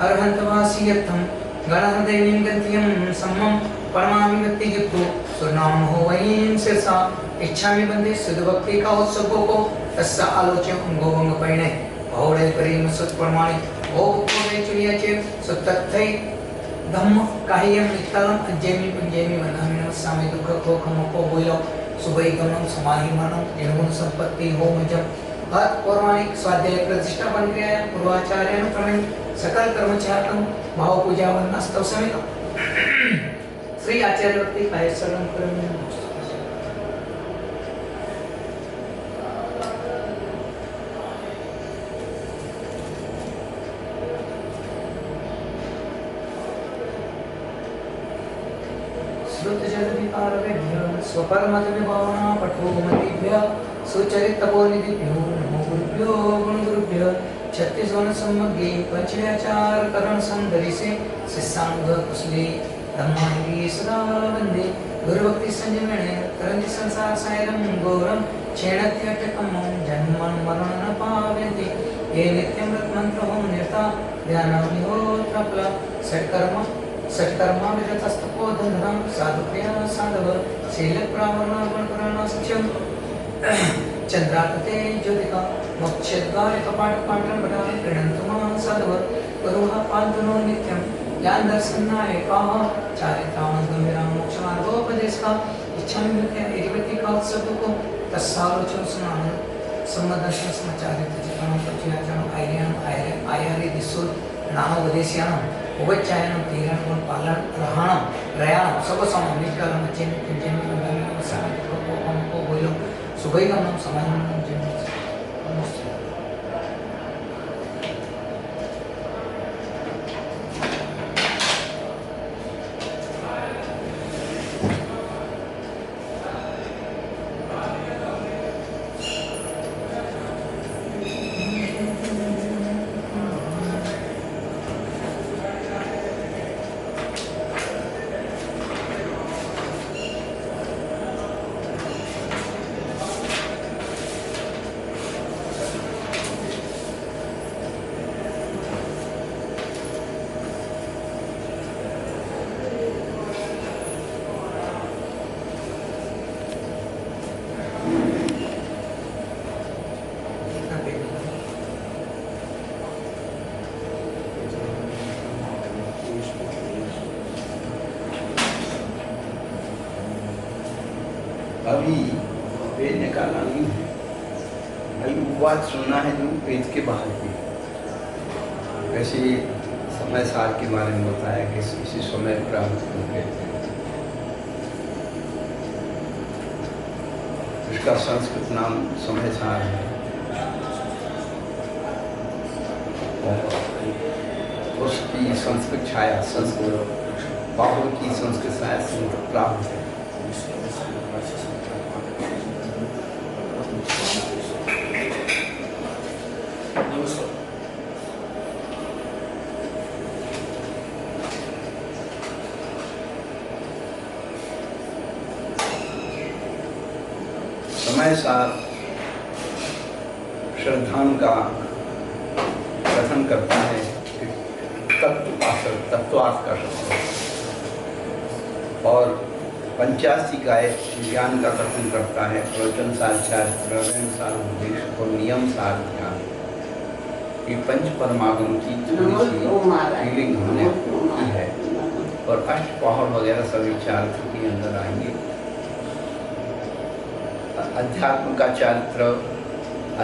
अर्हन्तवासियत्थं गणहृदयं गद्यं सम्मं परमामि व्यक्तियुक्तो सुनाम हो वहीं सिरसा इच्छामि बंदे सुधभक्ति का उत्सव को तस्सा आलोच्य गोवंग परिणे बहुड़े प्रेम सुत प्रमाणि ओ कोवे चुरिया चे सुतत्थै धम्म काह्यम नित्तलम अज्जेमि पुंजेमि वनामि नमस्सामि दुख को खम को बोलो सुबह गमन समाहि मानव निर्गुण संपत्ति हो मुझम हर पौराणिक स्वाध्याय प्रतिष्ठा बन गया पूर्वाचार्य अनुक्रम सकल कर्मचारकम भाव पूजा वन्नस्तव समेत श्री आचार्य व्यक्ति काय शरण करम श्रुत जल विकार वेद्य स्वपरमत विभावना पठो मतिभ्य सुचरित तपोनिधिभ्यो नमो गुरुभ्यो गुण गुरुभ्यो 36 वन सम्मग्गे पंचव्याचार करण संधरि से शिष्यांग कुशले धम्माहि सदा वंदे गुरुभक्ति संजमेण तरंति संसार सायरं घोरं क्षेणत्यटकं जन्मं मरणं न पावयन्ति ये नित्यं रत्मन्त्रं निरता ध्यानामि होत्रप्ल सत्कर्मा विरतस्तपोधनरं साधुप्रिया साधव शीलप्रावरणं गुणपुराणं सत्यं चंद्राकते ज्योतिका मोक्षद्वार कपाट पाटन बड़ा गृणन्तु मां साधव गुरुः पान्तुनो नित्यं ज्ञान दर्शनाय काह चारित्राम गंभीरा मोक्ष मार्गोपदेशका इच्छामि व्यक्ति का उत्सव को तस्सालोचन सुनाम सम्मदर्शन समाचारित चित्रण पचयाचरण आयरे दिसुल नामोपदेश्यान उपचायन तीरण गुण पालन रहणम रयाणम सब सम निष्काम चिन चिन सामने को हमको बोलो सुबह का नाम समाधान अभी पेज निकालना नहीं है, भाई वो बात सुनना है जो पेज के बाहर की। वैसे समय सार के बारे में बताया कि इसी समय प्राप्त हो गए थे। इसका संस्कृत नाम समय सार है और उसकी संस्कृत छाया संस्कृत बाहुल की संस्कृत छाया प्राप्त है। समय सार श्रद्धान का कथन करता है कि तत्वार्थ का शब्द और 85 का ज्ञान का कथन करता है। प्रवचन सार चारित्र सार उपदेश और नियम सार ध्यान। ये पंच परमागम की फीलिंग हमने की है और अष्टपहर वगैरह सभी चारित्र के अंदर आएंगे। अध्यात्म का चारित्र,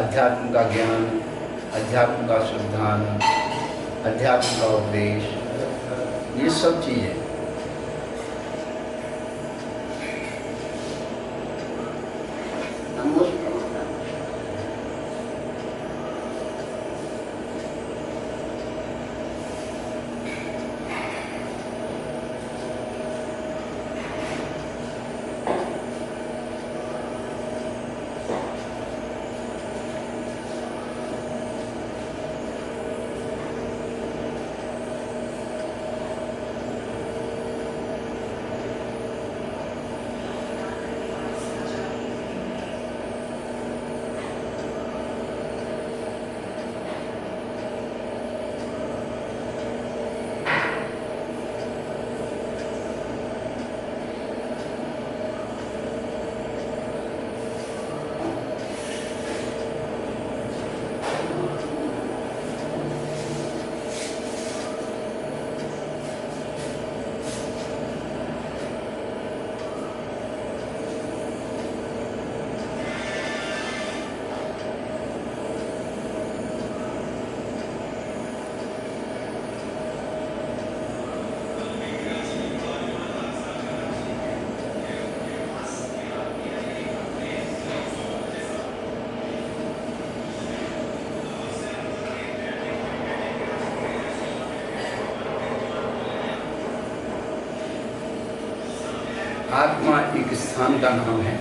अध्यात्म का ज्ञान, अध्यात्म का श्रद्धान, अध्यात्म का उपदेश, ये सब चीज़ें आत्मा एक स्थान का नाम है,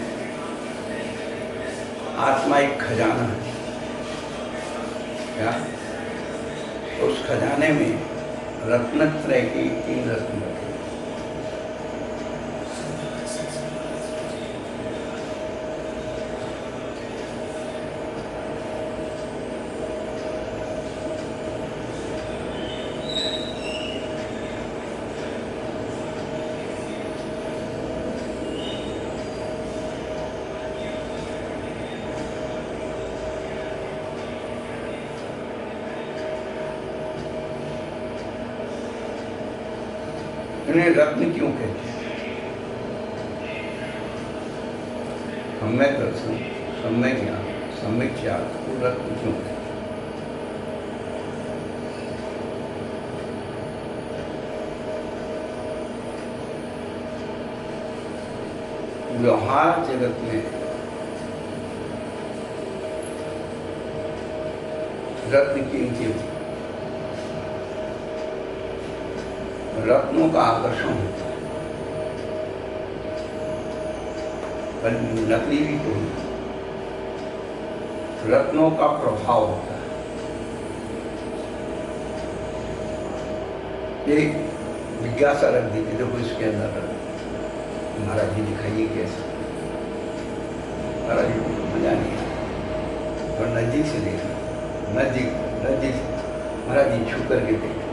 आत्मा एक खजाना है। क्या? उस खजाने में रत्नत्रय के 3 रत्न रखे। इन्हें रत्न क्यों कहते हैं? सम्यक दर्शन, सम्यक ज्ञान, सम्यक त्याग को रत्न क्यों कहते हैं? व्यवहार जगत में रत्न कीमती होती है, रत्नों का आकर्षण होता है, पर नकली भी कोई, रत्नों का प्रभाव होता है। ये जिज्ञासा रख दीजिए, देखो इसके अंदर महाराज जी दिखाइए कैसे। महाराज जी को मजा नहीं आया, और नजदीक से देखना, नजदीक महाराज जी छू करके देखना,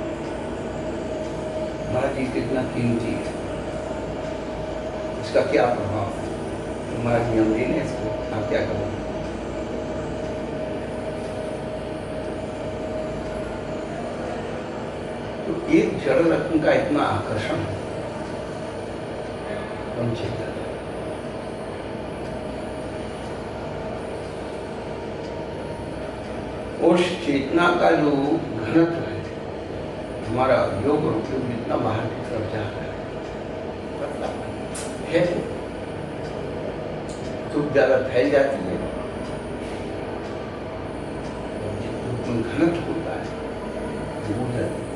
महाराज जी कितना कीमती है, इसका क्या प्रभाव है। तो महाराज जी हम देने इसको आप क्या करोगे? तो एक जड़ रत्न का इतना आकर्षण है चेतना, उस चेतना का जो घनत्व है, हमारा योग और उपयोग जितना बाहर की तरफ जाता है तो ज्यादा फैल जाती है, घनत्व होता है वो जाती है।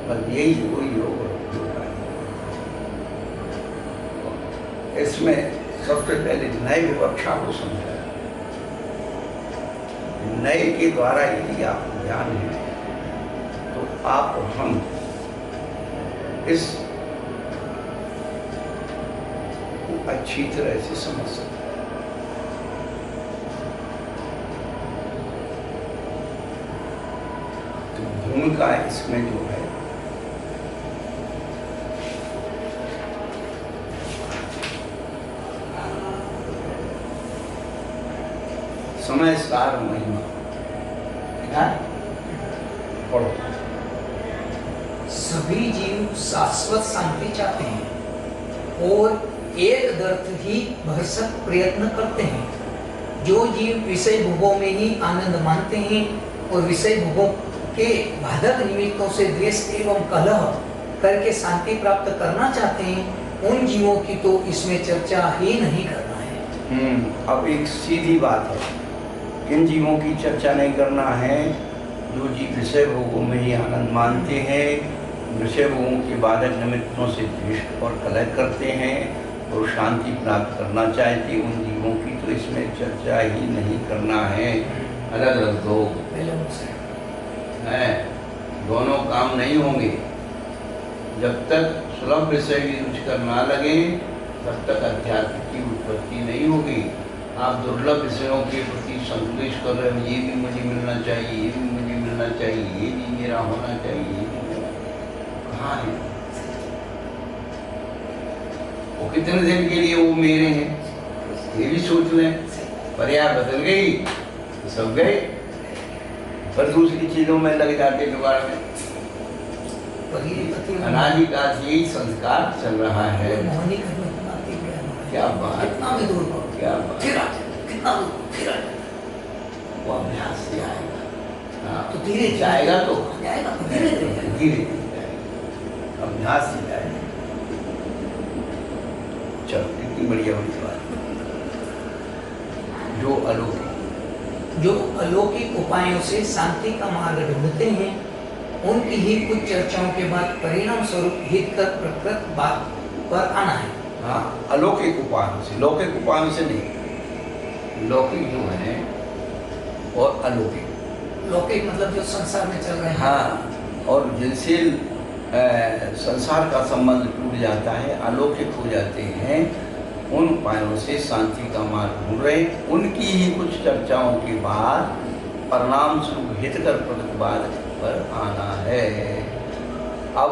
पर यही वो योग और उपयोग है। इसमें सबसे पहले नए विवक्षा को समझाया। नए के द्वारा यदि आपको ज्ञान है तो आप और हम इस अच्छी तरह से समझ सकते हैं। तो भूमिका इसमें जो है समय सार महिमा क्या पढ़ो। सभी जीव शाश्वत शांति चाहते हैं और एक दर्थ ही भरसक प्रयत्न करते हैं। जो जीव विषय भोगों में ही आनंद मानते हैं और विषय भोगों के बाधक निमित्तों से द्वेष एवं कलह करके शांति प्राप्त करना चाहते हैं, उन जीवों की तो इसमें चर्चा ही नहीं करना है। अब एक सीधी बात है, किन जीवों की चर्चा नहीं करना है? जो जीव विषय भोगों में ही आनंद मानते हैं, विषय भोगों के बाधक निमित्तों से द्वेष और कलह करते हैं और शांति प्राप्त करना चाहते, उन जीवों की तो इसमें चर्चा ही नहीं करना है। अलग अलग दो है, दोनों काम नहीं होंगे। जब तक सुलभ विषय की रुचि ना लगे तब तक अध्यात्म की उत्पत्ति नहीं होगी। आप दुर्लभ विषयों के प्रति संतुष्ट कर रहे हो, ये भी मुझे मिलना चाहिए, ये भी मुझे मिलना चाहिए, ये भी मेरा होना चाहिए, ये भी मेरा, कहाँ है वो? कितने दिन के लिए वो मेरे हैं, ये भी सोच लें। पर्याय बदल गई तो सब गए, पर दूसरी चीजों में लग जाते जुगाड़ में। अनादि का यही संस्कार चल रहा है। क्या बात, क्या बात, वो अभ्यास से आएगा। तो धीरे जाएगा तो धीरे धीरे जाएगा, अभ्यास से जाएगा। चलो, इतनी बढ़िया बड़ी बात। जो अलौकिक उपायों से शांति का मार्ग ढूंढते हैं, उनकी ही कुछ चर्चाओं के बाद परिणाम स्वरूप हितकर प्रकृत बात पर आना है। हाँ, अलौकिक उपायों से, लौकिक उपायों से नहीं। लौकिक जो है और अलौकिक। लौकिक मतलब जो संसार में चल रहे हैं। हाँ, और जिनसे संसार का संबंध टूट जाता है, अलौकिक हो जाते हैं, उन उपायों से शांति का मार्ग ढूंढ रहे। उनकी ही कुछ चर्चाओं के बाद परिणाम स्वरूप हितकर प्रतिपाद पर आना है। अब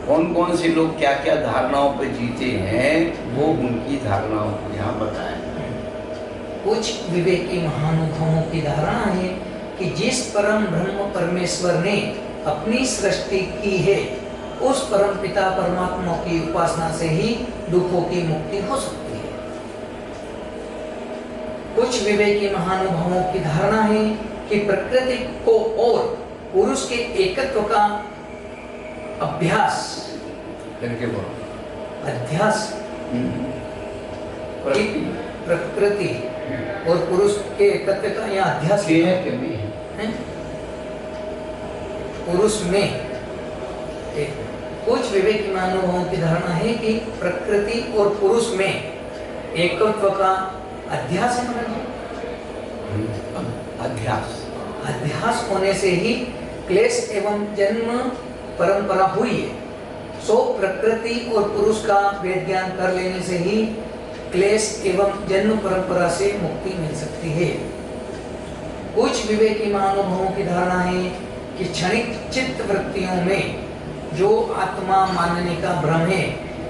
कौन कौन से लोग क्या क्या धारणाओं पर जीते हैं, वो उनकी धारणाओं को यहाँ बताएं। कुछ विवेकी महानुभावों की धारणा है कि जिस परम ब्रह्म परमेश्वर ने अपनी सृष्टि की है, उस परम पिता परमात्मा की उपासना से ही दुखों की मुक्ति हो सकती है। कुछ विवेकी महानुभावों की धारणा है कि प्रकृति को और पुरुष के एकत्व का अभ्यास करके बोलो। अध्यास प्रकृति और पुरुष के एकत्व का यह अध्यास है। पुरुष में कुछ विवेकी महानुभावों की धारणा है कि प्रकृति और पुरुष में एकत्व का अध्यास है। अध्यास होने से ही क्लेश एवं जन्म परंपरा हुई है। सो प्रकृति और पुरुष का वेद ज्ञान कर लेने से ही क्लेश एवं जन्म परंपरा से मुक्ति मिल सकती है। कुछ विवेकी महानुभावों की धारणा है कि क्षणिक चित्त वृत्तियों में जो आत्मा मानने का भ्रम है,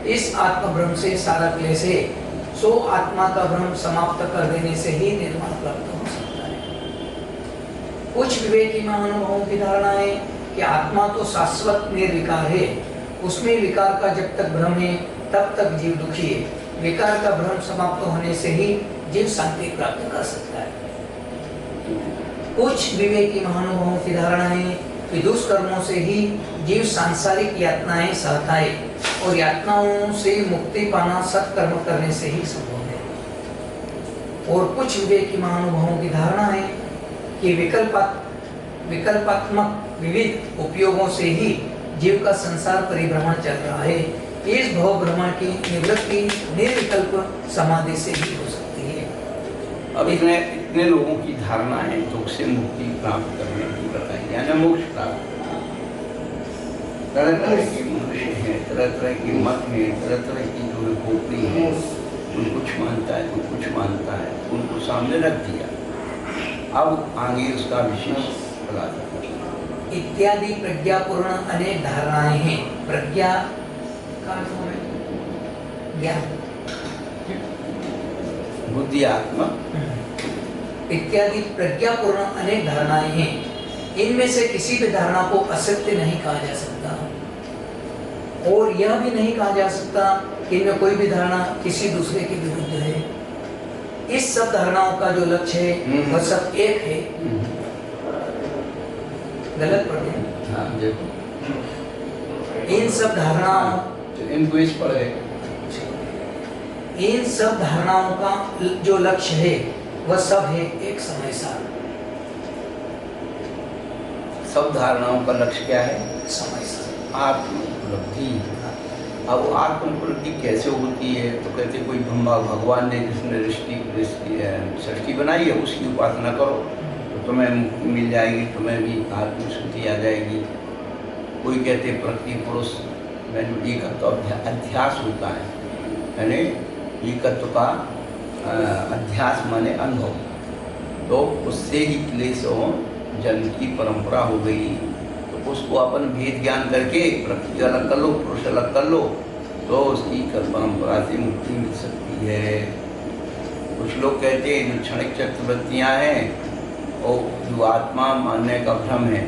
इस आत्म भ्रम से सारा क्लेश है। सो आत्मा का भ्रम समाप्त कर देने से ही निर्माण प्राप्त हो सकता है। कुछ विवेकी महानुभावों की धारणा है कि आत्मा तो शाश्वत निर्विकार है, उसमें विकार का जब तक भ्रम है तब तक जीव दुखी है। विकार का भ्रम समाप्त होने से ही जीव शांति प्राप्त कर सकता है। कुछ विवेकी महानुभावों की धारणा है कि दुष्कर्मों से ही जीव सांसारिक यातनाएं सहता है और यातनाओं से मुक्ति पाना सत्कर्म करने से ही संभव है। और कुछ विवेकी महानुभावों की धारणा है कि विकल्पात्मक विविध उपयोगों से ही जीव का संसार परिभ्रमण चल रहा है। इस भव भ्रमण की निवृत्ति निर्विकल्प समाधि से ही हो सकती है। अब इतने लोगों की धारणा है दुख से मुक्ति प्राप्त करने की बताई, यानी मोक्ष प्राप्त। तरह तरह के मनुष्य हैं, तरह तरह के मत हैं, तरह तरह की जो खोपड़ी है, कोई कुछ मानता है, कोई कुछ मानता है, उनको सामने रख दिया। अब आगे उसका विशेष खुलासा इत्यादि प्रज्ञापूर्ण अनेक धारणाएं हैं। प्रज्ञा का ज्ञान, बुद्धि, आत्मा इत्यादि प्रज्ञापूर्ण अनेक धारणाएं हैं। इनमें से किसी भी धारणा को असत्य नहीं कहा जा सकता और यह भी नहीं कहा जा सकता कि इनमें कोई भी धारणा किसी दूसरे के विरुद्ध है। इस सब धारणाओं का जो लक्ष्य है वह सब एक है। गलत पढ़ गए। हाँ, देखो इन सब धारणाओं, इनको इस पर है, इन सब धारणाओं का जो लक्ष्य है वह सब है एक समय सार। सब धारणाओं का लक्ष्य क्या है? समय सार, आत्म उपलब्धि। अब आत्म उपलब्धि कैसे होती है? तो कहते कोई भगवान ने जिसने सृष्टि बनाई है उसकी उपासना करो तो तुम्हें मुक्ति मिल जाएगी, तुम्हें भी आत्मशुद्धि आ जाएगी। कोई कहते प्रकृति पुरुष में जो एकत्व अध्यास होता है, यानी एकत्व का अध्यास माने अनुभव, तो उससे ही क्लेश और जन्म की परंपरा हो गई। तो उसको अपन भेद ज्ञान करके प्रकृति अलग कर लो, पुरुष अलग कर लो, तो उसकी परंपरा से मुक्ति मिल सकती है। कुछ लोग कहते हैं जो क्षणिक चक्रवृत्तियाँ हैं और जो आत्मा मानने का भ्रम है,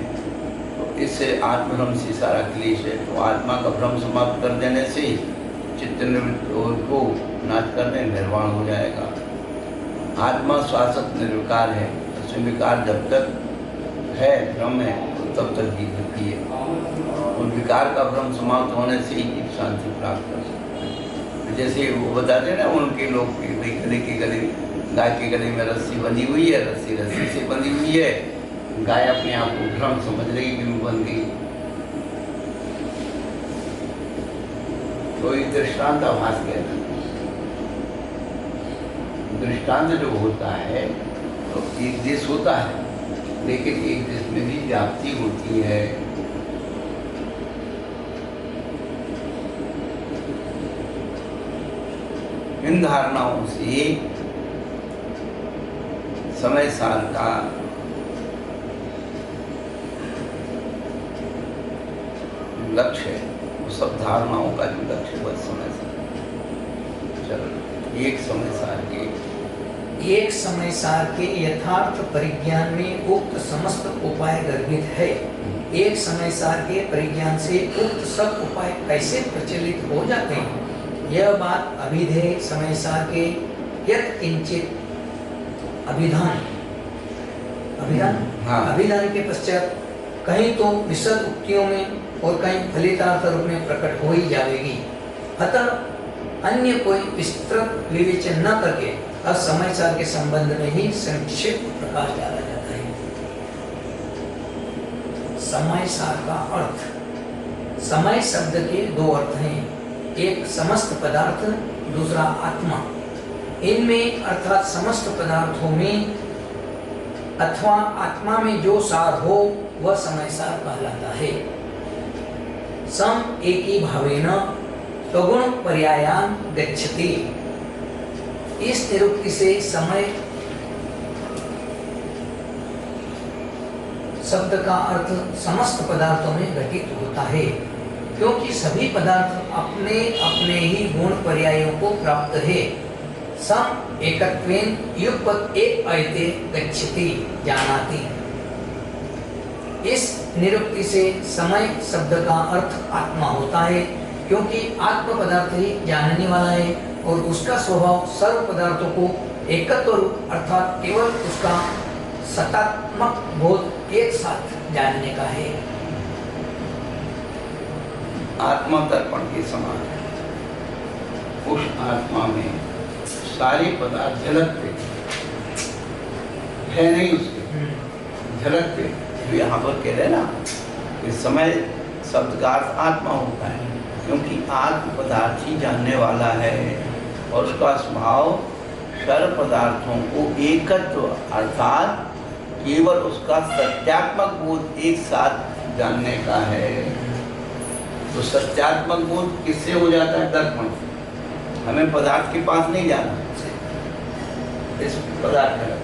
तो इससे आत्मभ्रम से सारा क्लेश है। तो आत्मा का भ्रम समाप्त कर देने से चित्त निवृत्त को नाश करने निर्वाण हो जाएगा। आत्मा शाश्वत निर्विकार है, उसमें विकार जब तक है, भ्रम है, तो तब तक जीत होती है। और विकार का भ्रम समाप्त होने से ही शांति प्राप्त कर सकते हैं। जैसे वो बताते हैं ना, उनके लोग गले के गले, गाय के गले में रस्सी बंधी हुई है, रस्सी रस्सी से बंधी हुई है, गाय अपने आप को भ्रम समझ रही कि मैं बंध गई। तो एक दृष्टांत आभास कहते हैं। दृष्टांत जो होता है तो एक देश होता है, लेकिन एक देश में भी व्याप्ति होती है। इन धारणाओं से समय साल का लक्ष्य है, वो सब धारणाओं का जो लक्ष्य है समय साल। चलो, एक समय सार के यथार्थ परिज्ञान में उक्त समस्त उपाय गर्भित है। एक समय सार के परिज्ञान से उक्त सब उपाय कैसे प्रचलित हो जाते हैं, यह बात अभिधेय समय सार के यत् किंचित अभिधान के पश्चात कहीं तो विशद उक्तियों में और कहीं फलितार्थ रूप में प्रकट हो ही जाएगी। अतः अन्य कोई विस्तृत विवेचन न करके अब समय सार के संबंध में ही संक्षिप्त प्रकाश डाला जाता है। समय सार का अर्थ, समय शब्द के दो अर्थ हैं, एक समस्त पदार्थ, दूसरा आत्मा। इनमें अर्थात समस्त पदार्थों में अथवा आत्मा में जो सार हो वह समय सार कहलाता है। सम एकी भावेन सगुण पर्यायान गच्छति। इस निरुक्ति से समय शब्द का अर्थ समस्त पदार्थों में घटित होता है, क्योंकि सभी पदार्थ अपने अपने ही गुण पर्यायों को प्राप्त है। सम एकत्वेन युगपत् एक ऐते गच्छति जानाति। इस निरुक्ति से समय शब्द का अर्थ आत्मा होता है, क्योंकि आत्म पदार्थ ही जानने वाला है और उसका स्वभाव सर्व पदार्थों को एकत्व रूप अर्थात केवल उसका सत्तात्मक बोध एक साथ जानने का है। आत्मा दर्पण के समान है। उस आत्मा में सारे पदार्थ झलकते है, नहीं उसके झलकते। तो यहाँ पर कह रहे ना कि समय शब्द का अर्थ आत्मा होता है, क्योंकि आत्म पदार्थ ही जानने वाला है और उसका स्वभाव सर्व पदार्थों को एकत्व अर्थात केवल उसका सत्यात्मक बोध एक साथ जानने का है। तो सत्यात्मक बोध किससे हो जाता है? दर्पण। हमें पदार्थ के पास नहीं जाना, इस पदार्थ है।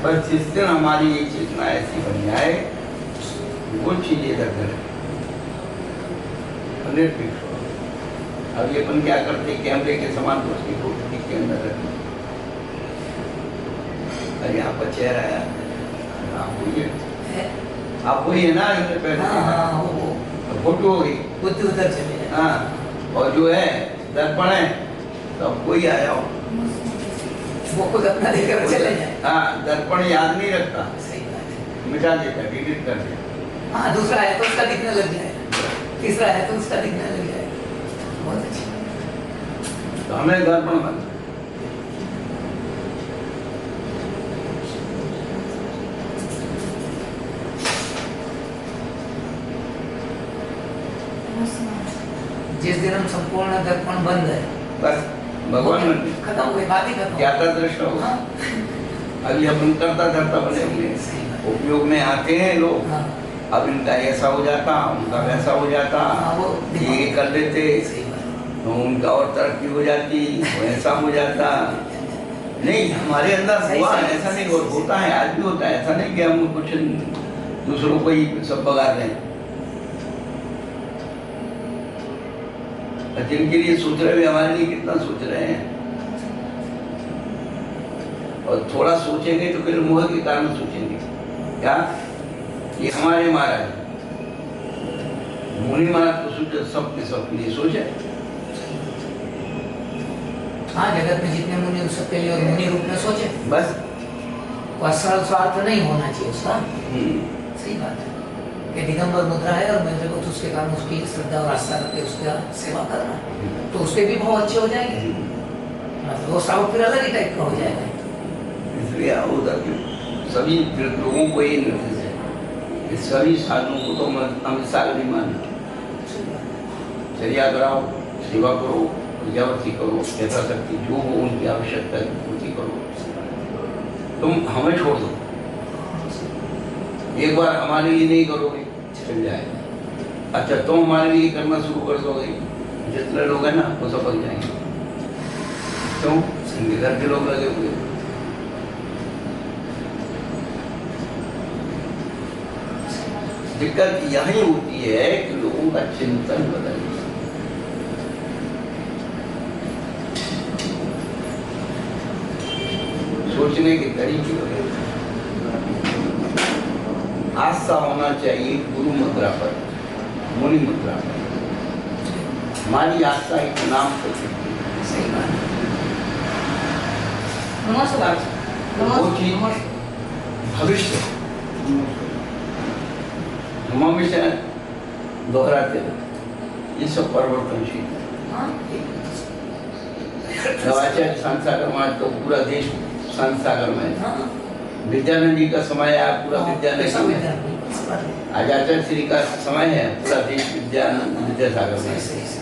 पर जिस दिन हमारी ये चेतना ऐसी बन जाए, वो चीजें रखें निर्भीक हो। अब ये अपन क्या करते, कैमरे के समान को उसकी फोटो के अंदर रखें। अरे यहाँ पर चेहरा है, आप वही है ना, फोटो हो गई, उधर चले। हाँ, और जो है दर्पण है, तो कोई आया हो वो खुद अपना देखकर चले जाए। हाँ, दर्पण याद नहीं रखता, सही बात है, मिटा देता, डिलीट कर देता। हाँ, दूसरा है तो उसका दिखने लग जाए, तीसरा है तो उसका दिखने लग जाए। बहुत अच्छा। तो हमें दर्पण बन जिस दिन हम संपूर्ण दर्पण बंद है, बस भगवान खत्म हुए, बात ही खत्म। क्या दृष्ट होगा। हाँ। अभी अपन करता बने हुए उपयोग में आते हैं लोग। हाँ। अब इनका ऐसा हो जाता, उनका वैसा हो जाता, हाँ, वो ये कर लेते तो उनका और तरक्की हो जाती, वो ऐसा हो जाता। नहीं, हमारे अंदर हुआ ऐसा नहीं होता है, आज भी होता है। ऐसा नहीं कि हम कुछ दूसरों को ही सब बगा रहे हैं। जिनके लिए सोच रहे हैं हमारे लिए कितना सोच रहे हैं, और थोड़ा सोचेंगे तो फिर मोह के कारण सोचेंगे। क्या ये हमारे महाराज मुनि महाराज तो सोचे, सबके लिए सोचे। हाँ, जगत में जितने मुनि उन सबके लिए और मुनि रूप में सोचे, बस। और सरल स्वार्थ नहीं होना चाहिए उसका। सही बात है कि दिगंबर मुद्रा है और मेरे को तो उसके कारण उसकी श्रद्धा और आस्था रख के उसका सेवा करना, तो उसके भी बहुत अच्छे हो जाएंगे, मतलब वो श्रावक फिर अलग ही टाइप का हो जाएगा। इसलिए उधर सभी लोगों को ये निर्देश है, सभी साधुओं को तो अमित सागर नहीं मानना। चर्या कराओ, सेवा करो, प्रजावती करो, यथाशक्ति जो हो उनकी आवश्यकता की पूर्ति करो। तुम हमें छोड़ दो, एक बार हमारे लिए नहीं करोगे चल जाएगा। अच्छा तुम हमारे लिए करना शुरू कर दोगे, जितने लोग हैं ना वो सब पक जाएंगे। क्यों? इनके घर के लोग लगे हुए। दिक्कत यही होती है कि लोगों का चिंतन बदल गया। सोचने के तरीके बदल गए। आस्था होना चाहिए गुरु मुद्रा पर, मुनि मुद्रा पर। हमारी आस्था एक नाम पर सही बात है। वो चीज भविष्य हम हमेशा दोहराते रहते, ये सब परिवर्तनशील है। नवाचार्य संत सागर में तो पूरा देश संत सागर में है। विद्यानंद जी का समय है, पूरा विद्यानंद में। आज आचार्य श्री का समय है, पूरा देश विद्यासागर में।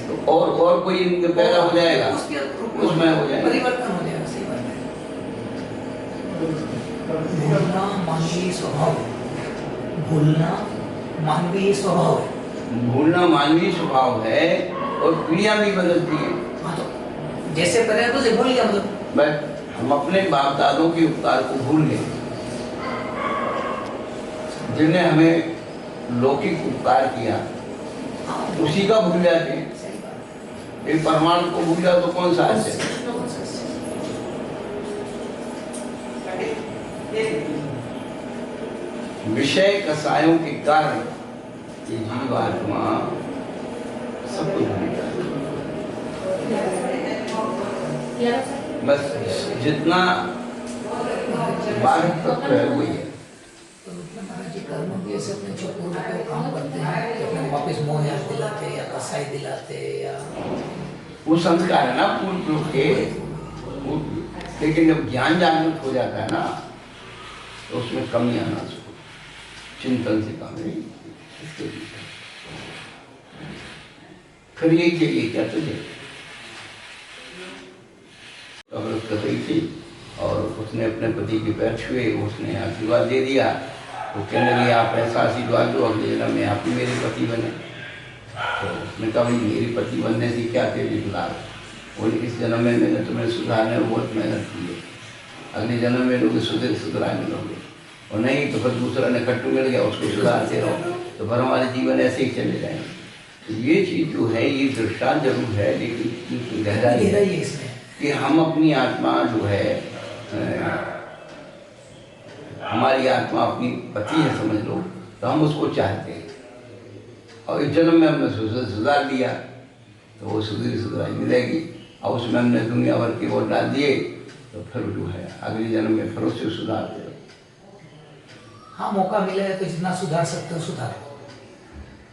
तो और कोई इनके पैदा हो जाएगा, उसमें हो जाएगा, परिवर्तन हो जाएगा। सही बात है। भूलना मानवीय स्वभाव, भूलना मानवीय स्वभाव है। भूलना मानवीय स्वभाव है और पीढ़ियां भी बदलती है। हाँ, तो जैसे पहले तो से भूल गया, मतलब बस हम अपने बाप दादों के उपकार को भूल गए, जिन्हें हमें लौकिक उपकार किया, उसी का भूल जाते हैं। एक परमाणु को भूल जाओ तो कौन सा है? विषय कसायों के कारण ये जीवात्मा सब कुछ भूल जाता है। बस जितना बाहर तत्व है वही है। तो महाराज जी कर्म भी ऐसे अपने जो पूर्व के काम करते हैं कि अपने वापस मोह याद दिलाते या कसाई दिलाते या वो संस्कार है ना पूर्व के। लेकिन जब ज्ञान जागृत हो जाता है ना तो उसमें कमी आना शुरू, चिंतन से काम नहीं। फिर ये चाहिए क्या तुझे? अवरत कर रही थी और उसने अपने पति के पैर छुए, उसने आशीर्वाद दे दिया। तो कहने लगे आप ऐसा आशीर्वाद दो अगले जन्म में आप ही मेरे पति बने। तो उसने कहा भाई मेरी पति बनने से क्या तेरी सुधार? बोले इस जन्म में मैंने तुम्हें सुधारने में बहुत मेहनत की है, अगले जन्म में लोग सुधरा मिलोगे। और नहीं तो फिर दूसरा ने कट्टू मिल गया, उसको सुधारते रहो, तो फिर हमारे जीवन ऐसे ही चले जाएंगे। तो ये चीज़ जो है ये दृष्टांत जरूर है, लेकिन गहराई है इसमें कि हम अपनी आत्मा जो है हमारी आत्मा अपनी पति है समझ लो, तो हम उसको चाहते हैं और इस जन्म में हमने सुधार दिया तो वो सुधराई मिलेगी। और उसमें हमने दुनिया भर के वोट डाल दिए तो फिर जो है अगले जन्म में फिर उससे सुधार दे। हाँ, मौका मिले तो जितना सुधार सकते हो सुधार।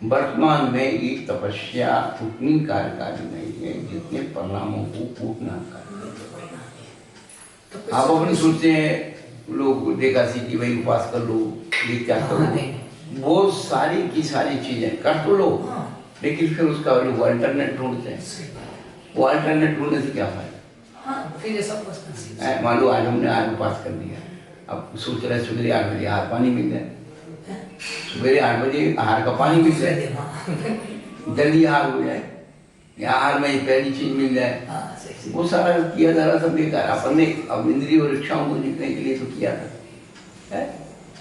वर्तमान में ये तपस्या उतनी कार्यकारी नहीं है जितने परिणामों को पूतना कार्य। आप अपनी सोचते हैं लोग देखा सी कि भाई उपास कर लो, ये क्या करो, वो सारी की सारी चीजें कर तो लो, लेकिन फिर उसका लोग अल्टरनेट ढूंढते हैं। वो अल्टरनेट ढूंढने से क्या फायदा? मान लो आज हमने आज उपास कर दिया, अब सोच रहे सवेरे 8 बजे आहार पानी मिल जाए, सवेरे 8 बजे आहार का पानी मिल जाए, जल्दी आहार हो जाए, या आहार में पहली चीज मिल जाए, वो सारा किया जा रहा सब बेकार। अपन ने अब इंद्रिय और इच्छाओं को जीतने के लिए तो किया था है?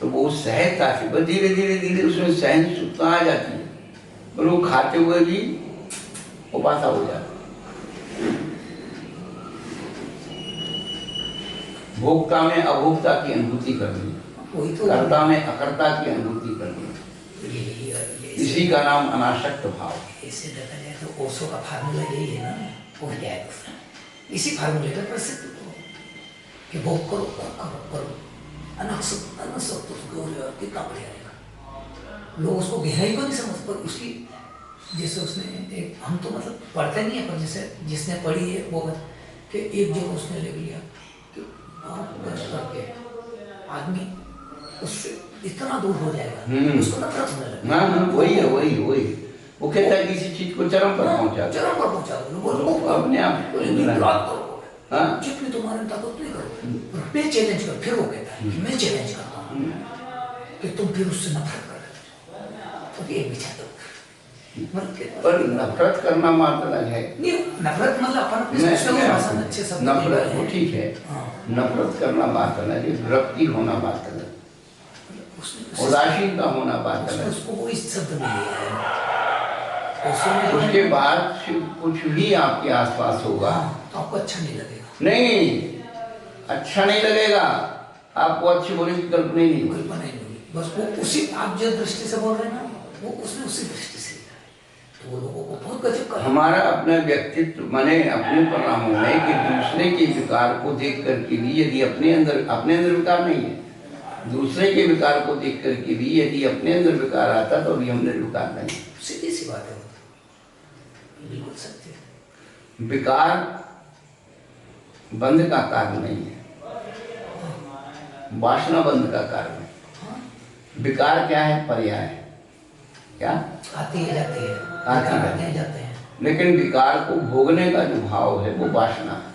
तो वो सहजता से बस धीरे धीरे धीरे उसमें सहनशीलता आ जाती है और वो खाते हुए भी उपासा हो जाता है। भोक्ता में अभोक्ता की अनुभूति करनी, कर्ता में अकर्ता की अनुभूति करनी, इसी का नाम अनासक्त भाव। इससे देखा जाए तो ओशो का फार्मूला यही है ना, वो क्या है इसी फार्मूले का प्रसिद्ध कि भोग करो करो अनासक्त कितना बढ़िया रहेगा। लोग उसको गहराई को नहीं समझ, पर उसकी जैसे उसने एक हम तो मतलब पढ़ते नहीं है, पर जैसे जिसने पढ़ी है वो कि एक जगह उसने ले लिया कि करके आदमी उससे इतना दूर हो जाएगा, उसको नफरत होने लगेगा। हाँ, वही है, वही वो कहता है किसी चीज को चरम पर पहुंचा दो, चरम पर पहुंचा दो, बोलो अपने आप विरोध करो, हाँ जितनी तुम्हारे ताकत नहीं करो, मैं चैलेंज कर, फिर वो कहता है कि मैं चैलेंज करता हूँ कि तुम फिर उससे नफरत कर, तो ये बिछा दो। पर नफरत करना मतलब है नहीं, नफरत मतलब अपन अच्छे शब्द नफरत वो ठीक है, हाँ। नफरत करना बात अलग है, विरक्ति होना बात अलग, उदासीनता होना बात अलग। उसको वो इस शब्द में लिया है, उसके बाद कुछ भी आपके आसपास होगा तो आपको अच्छा नहीं लगेगा, नहीं अच्छा नहीं लगेगा, आपको अच्छी बोलने की कल्पना ही नहीं होगी, कल्पना ही नहीं होगी। बस वो उसी आप जो दृष्टि से बोल रहे हैं ना, वो उसने उसी दृष्टि से लिया है, तो वो लोगों को बहुत गजब कर। हमारा अपना व्यक्तित्व माने अपने परिणामों में कि दूसरे के विकार को देख करके भी यदि अपने अंदर विकार नहीं है, दूसरे के विकार को देख करके भी यदि अपने अंदर विकार आता तो अभी हमने विकार नहीं। सीधी सी बात है, बिल्कुल सत्य है। विकार बंध का कारण नहीं है, वासना बंध का कारण है। विकार क्या है? पर्याय है, क्या आती है जाती है, आती है जाते हैं, लेकिन विकार को भोगने का जो भाव है वो वासना है।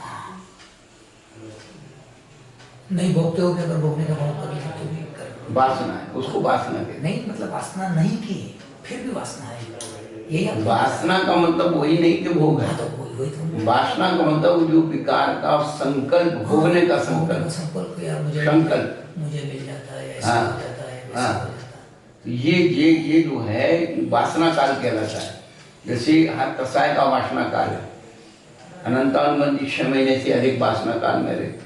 नहीं भोगते हो, अगर भोगने का भाव कभी तो भी कर, वासना है, उसको वासना कहते हैं। नहीं मतलब वासना नहीं की, फिर भी वासना है, यही वासना का मतलब वही नहीं कि भोग है, तो वही तो वासना का मतलब जो विकार का संकल्प, भोगने का संकल्प, संकल्प यार मुझे मिल जाता है, ऐसा हो जाता है, वैसा हो जाता है। तो ये जो है वासना काल कहलाता है। जैसे हर कसाय का वासना काल है, अनंतानुबंधी 6 महीने से अधिक वासना काल में रहती,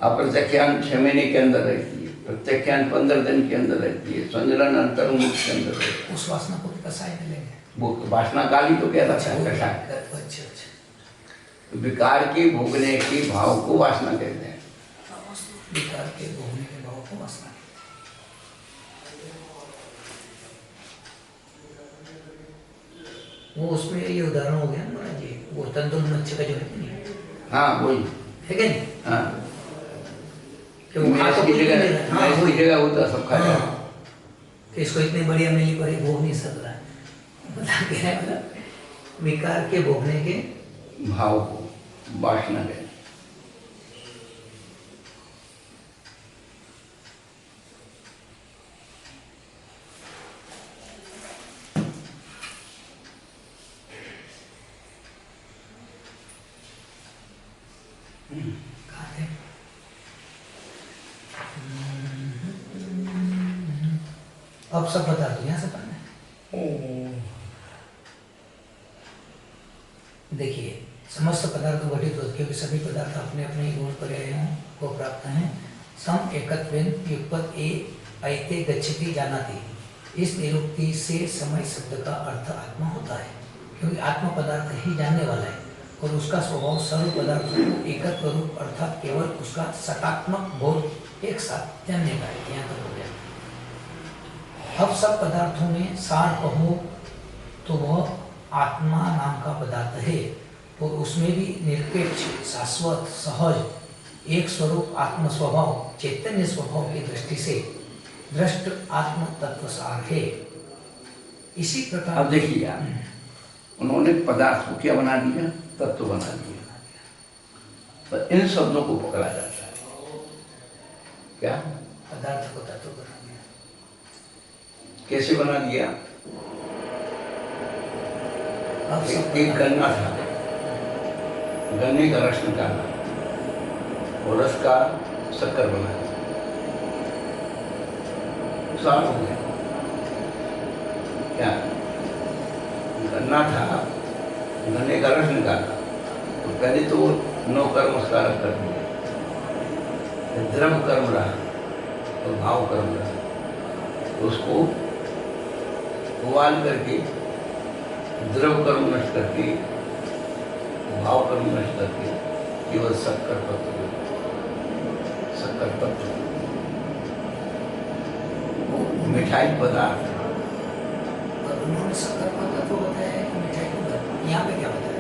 अप्रत्यख्यान 6 महीने के अंदर रहती है, प्रत्यख्यान 15 दिन के अंदर रहती है, संजलन अंतर्मुख के अंदर रहती है। उस वासना को कसाय में लेंगे, वो वासना काल ही तो कहलाता है कसाय। अच्छा, विकार के भोगने के भाव को वासना कहते हैं। विकार के भोगने के भाव को वासना। वो उसमें ये उदाहरण हो गया ना जी, वो तंदुर मच्छी का जो है नहीं, हाँ वही है क्या नहीं, हाँ जगह होता सब खा जाए, इसको इतनी बढ़िया मिली पर भोग नहीं सकता, मतलब विकार के भोगने के भाव को वासना कहते हैं। अब सब बता दो, यहाँ से पढ़ना है। देखिए, समस्त पदार्थ घटित होते क्योंकि सभी पदार्थ अपने अपने गुण पर्यायों को प्राप्त हैं। सम एकत्वेन युगपत ऐते गच्छति जानाति, इस निरुक्ति से समय शब्द का अर्थ आत्मा होता है, क्योंकि आत्मा पदार्थ ही जानने वाला है और उसका स्वभाव सर्व पदार्थों को एकत्व रूप अर्थात केवल उसका सकात्मक बोध एक साथ जानने का है। यहाँ तक हो गया। अब सब पदार्थों में सार कहो तो वह आत्मा नाम का पदार्थ है और उसमें भी निरपेक्ष, शाश्वत, सहज, एक स्वरूप आत्म स्वभाव, चैतन्य स्वभाव की दृष्टि से दृष्ट आत्म तत्व सार है। इसी प्रकार अब देखिए आप, उन्होंने पदार्थ को क्या बना दिया? तत्व बना दिया। पर इन शब्दों को पकड़ा जाता है क्या? पदार्थ को तत्व बना दिया। कैसे बना दिया? एक गन्ना था, गन्ने का रस निकाला और रस का शक्कर बना दिया, साफ हो गया। क्या गन्ना था, गन्ने का रस निकाला तो पहले तो 9 कर्म उसका कर दिया, द्रव कर्म रहा और भाव कर्म रहा, उसको उबाल करके द्रव कर्म नष्ट करके भाव कर्म नष्ट करके केवल शक्कर तत्व मिठाई पदार्थ। उन्होंने शक्कर का तत्व बताया है कि मिठाई को बताया। यहाँ पे क्या बताया?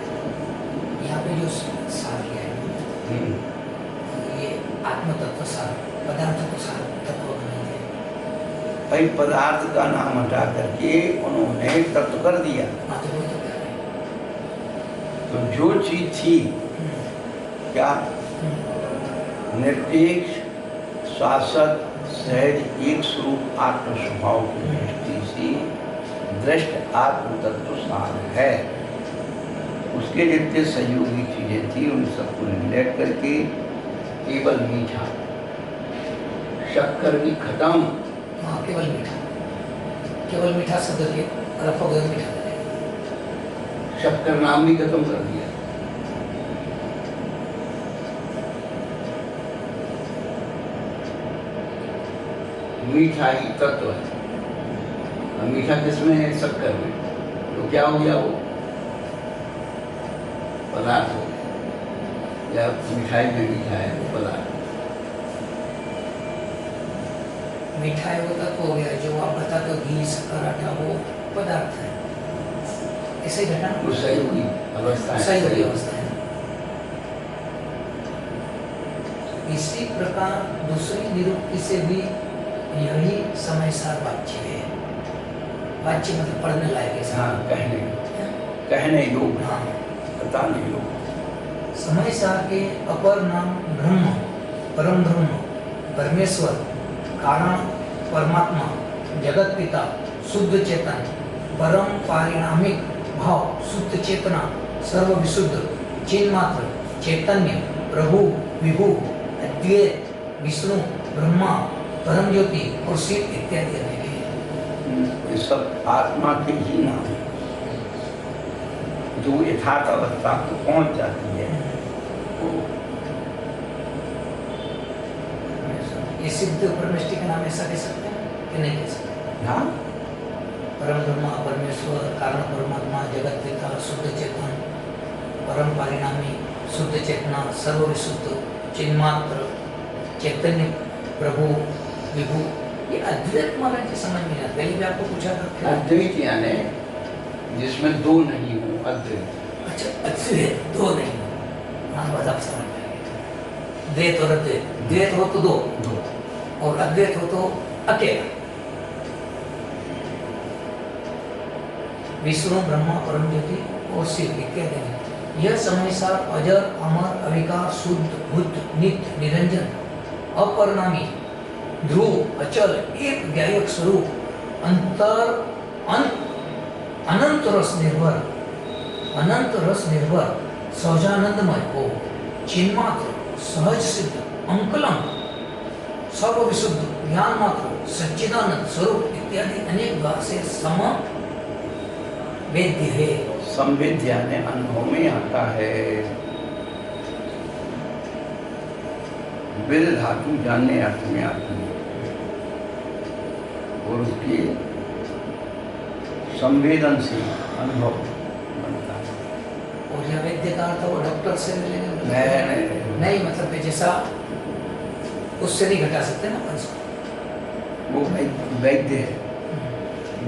यहाँ पे जो सार किया है ये आत्म तत्व सार, पदार्थ को सार तत्व बनाते हैं। भाई पदार्थ का नाम हटा करके उन्होंने तत्व कर दिया। हाँ, तो वो तो क्या है? तो जो चीज थी क्या निरपेक्ष शाश्वत सहज एक स्वरूप आत्म स्वभाव की दृष्टि से दृष्ट आत्म तत्व सार है। उसके जितने सहयोगी चीजें थी उन सबको निलट करके केवल मीठा, शक्कर भी खत्म। हाँ, केवल मीठा, केवल मीठा शब्द के रफ हो गया मीठा। शक्कर नाम भी खत्म कर दिया। मीठा ही तत्व है। अब मीठा किसमें है? शक्कर में। तो क्या हो गया? वो पदार्थ हो गया, या मिठाई में मीठा है वो पदार्थ। मिठाई वो तत्व हो गया जो आप बता दो, घी शक्कर आटा वो पदार्थ है। ऐसे ही घटा वो सहयोगी अवस्था है। सहयोगी अवस्था है। इसी प्रकार दूसरी निरुक्ति से भी यही समय सार वाच्य है। वाच्य मतलब पढ़ने लायक है। हाँ, कहने योग, हाँ, बताने योग। समय सार के अपर नाम ब्रह्म, परम ब्रह्म, परमेश्वर, कारण, परमात्मा, जगत पिता, शुद्ध चेतन, परम पारिणामिक भाव, शुद्ध चेतना, सर्व विशुद्ध, चिन्मात्र, चैतन्य, प्रभु, विभु, अद्वैत, विष्णु, ब्रह्मा, परम ज्योति और शिव इत्यादि अनेक हैं। ये सब आत्मा के ही नाम है जो यथार्थ अवस्था को पहुंच जाती है। ये सिद्ध परमेष्टि का नाम ऐसा कह सकते हैं कि नहीं कह सकते? हाँ, परम ब्रह्मा, परमेश्वर, कारण परमात्मा, जगत पिता, शुद्ध चेतन, परम परिणामी, शुद्ध चेतना, सर्व विशुद्ध, चिन्मात्र, चैतन्य, प्रभु, विभु। ये अद्वैत महाराज जी समझ में आता है। भी आपको पूछा था अद्वैत यानी जिसमें दो नहीं हो, अद्वैत। अच्छा, अद्वैत दो नहीं हो। हाँ, बस आप समझ पाएंगे। द्वैत और अद्वैत, द्वैत हो तो दो और अद्वैत हो तो अकेला। विष्णु, ब्रह्मा, परम ज्योति और शिव इत्यादि। यह समय सार अजर, अमर, अविकार, शुद्ध, बुद्ध, नित्य, निरंजन, अपरिणामी, ध्रुव, अचल, एक व्यायक स्वरूप, अनंत रस निर्भर, सहजानंदमय हो, चिन्मात्र, सहज सिद्ध, अंकलम, सर्वविशुद्ध, ज्ञान मात्र, सच्चिदानंद स्वरूप इत्यादि अनेक बार से वेद्य है। संवेद्य यानी अनुभव में आता है। वेद धातु जानने अर्थ में आती है और उसकी संवेदन से अनुभव बनता है। और यह वैद्य का अर्थ वो डॉक्टर से मिलेगा? नहीं, मतलब जैसा उससे नहीं घटा सकते ना अपन से। वो वैद्य है,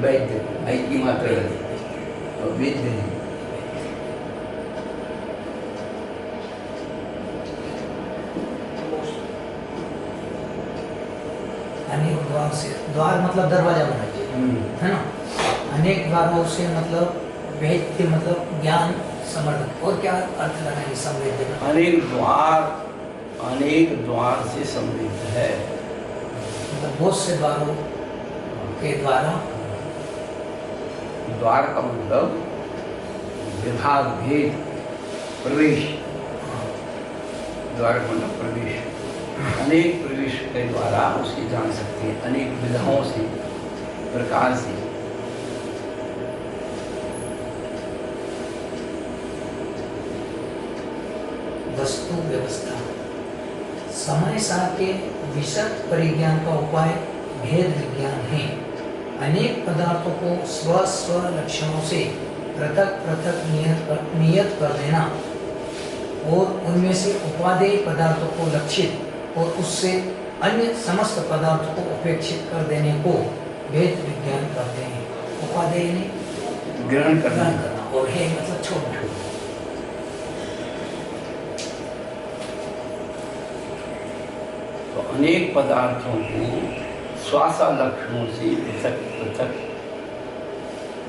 वैद्य आई की मात्रा है और वैद्य है। अनेक द्वार से, द्वार मतलब दरवाजा बना चाहिए, है ना। अनेक द्वारों से मतलब वैद्य मतलब ज्ञान समर्थ। और क्या अर्थ लेना है संवेद्य का? अनेक द्वार से समृद्ध है, मतलब बहुत से द्वारों के द्वारा। द्वार का मतलब विभाग, भेद, प्रवेश। द्वार का मतलब प्रवेश। अनेक प्रवेश के द्वारा उसकी जान सकते हैं, अनेक विधाओं से, प्रकार से। वस्तु व्यवस्था। समय सार के विशद परिज्ञान का उपाय भेद विज्ञान है। अनेक पदार्थों को स्व लक्षणों से पृथक पृथक नियत कर देना और उनमें से उपादेय पदार्थों को लक्षित और उससे अन्य समस्त पदार्थों को उपेक्षित कर देने को भेद विज्ञान कहते हैं। उपादेय ने ग्रहण करना और है मतलब छोड़ना। तो अनेक पदार्थों को श्वासा लक्षणों से पृथक पृथक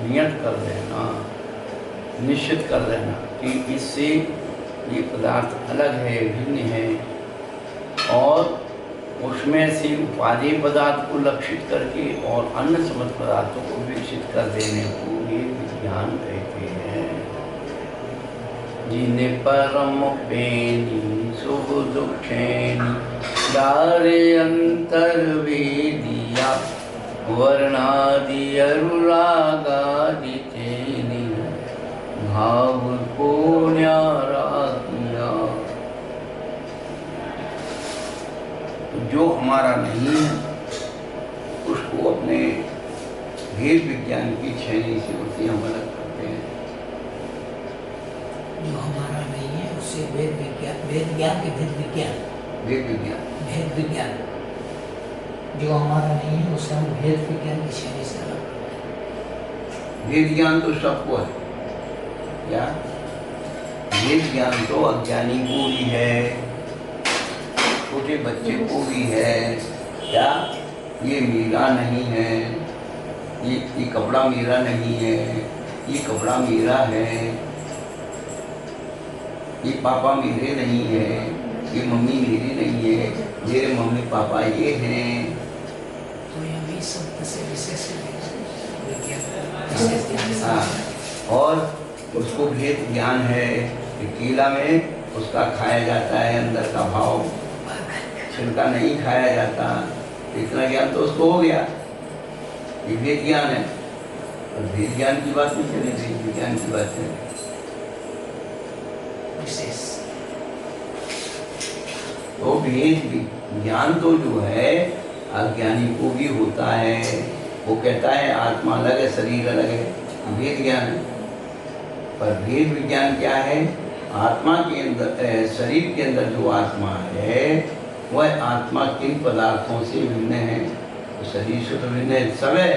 नियत कर देना, निश्चित कर देना कि इससे ये पदार्थ अलग है, भिन्न है, और उसमें से उपादेय पदार्थ को लक्षित करके और अन्य समस्त पदार्थों को विकसित कर देने को ये विज्ञान कहते हैं। जिन्हें परम पेनी शुभ दुखेनी दारे अंतर वेदिया वर्णादि अनुरागादि तेनी भाव को न्यारा किया। जो हमारा नहीं है उसको अपने भेद विज्ञान की छैनी से उसे हम अलग करते हैं। जो हमारा नहीं है उससे वेद विज्ञान, वेद ज्ञान के भेद विज्ञान, भेद विज्ञान, भेद विज्ञान, जो हमारा नहीं है उसे हम भेद विज्ञान की श्रेणी से अलग। भेद ज्ञान तो सबको है, क्या भेद ज्ञान तो अज्ञानी को भी है, छोटे बच्चे को भी है। क्या ये मेरा नहीं है, ये कपड़ा मेरा नहीं है, ये कपड़ा मेरा है, ये पापा मेरे नहीं है, ये मम्मी मेरी नहीं है, मेरे मम्मी पापा ये हैं। तो ये भी सब से विशेष हाँ, और उसको भेद ज्ञान है कि केला में उसका खाया जाता है अंदर का भाव, छिलका नहीं खाया जाता। इतना ज्ञान तो उसको हो गया, ये भेद ज्ञान है। और भेद ज्ञान की बात नहीं चली, भेद विज्ञान की बात है विशेष। तो भेद ज्ञान तो जो है अज्ञानी को भी होता है। वो कहता है आत्मा अलग है, शरीर अलग है, भेद ज्ञान है। पर भेद विज्ञान क्या है? आत्मा के अंदर, शरीर के अंदर जो आत्मा है वह आत्मा किन पदार्थों से भिन्न है? तो शरीर से तो भिन्न है, सब है,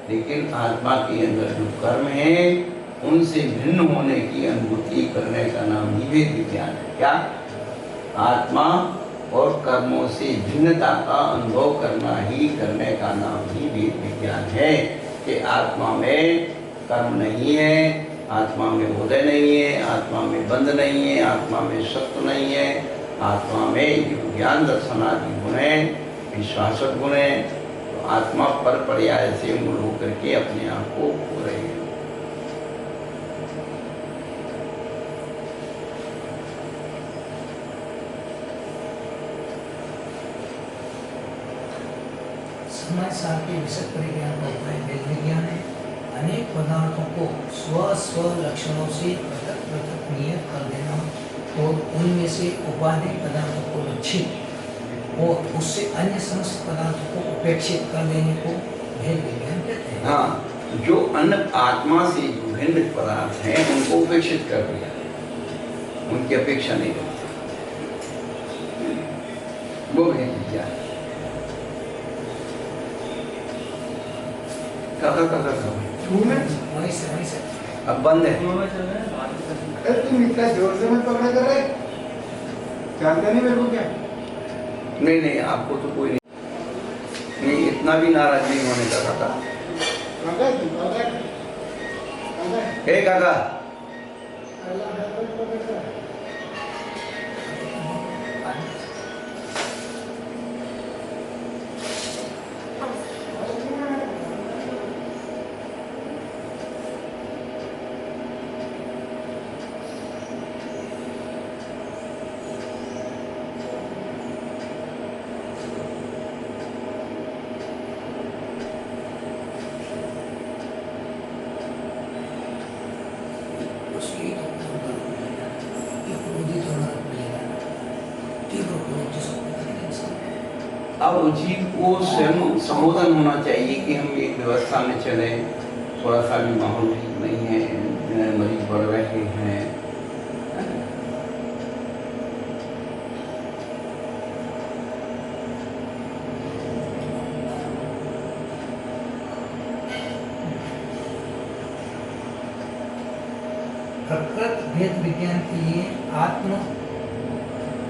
लेकिन आत्मा के अंदर जो कर्म है उनसे भिन्न होने की अनुभूति करने का नाम ही भेद विज्ञान है। क्या? आत्मा और कर्मों से भिन्नता का अनुभव करने का नाम ही भेद विज्ञान है। कि आत्मा में कर्म नहीं है, आत्मा में उदय नहीं है, आत्मा में बंध नहीं है, आत्मा में सत्व नहीं है, आत्मा में ज्ञान दर्शन आदि गुण है, विश्वासक गुण है। तो आत्मा पर पर्याय से मूल होकर के अपने आप को खो रहे हैं। समय सार के विषय परिज्ञान का उपाय वेद विज्ञान है। अनेक पदार्थों को स्व लक्षणों से पृथक पृथक नियत कर देना और उनमें से उपादेय पदार्थों को लक्षित और उससे अन्य समस्त पदार्थों को उपेक्षित कर देने को भेद विज्ञान कहते हैं। हाँ, जो अन्य आत्मा से जो भिन्न पदार्थ हैं उनको उपेक्षित कर दिया, उनकी अपेक्षा नहीं करते, वो भेद विज्ञान। वही से अब बंद है। तुम इतना जोर से मत पकड़ा कर रहे, जानते नहीं मेरे को क्या? नहीं, आपको तो कोई नहीं, इतना भी नाराज नहीं होने का काका। हे काका, अब जीव को स्वयं संबोधन होना चाहिए कि हम एक व्यवस्था में चले, थोड़ा सा भी माहौल ठीक नहीं है, मरीज बढ़ रहे हैं, प्रकृत भेद विज्ञान के लिए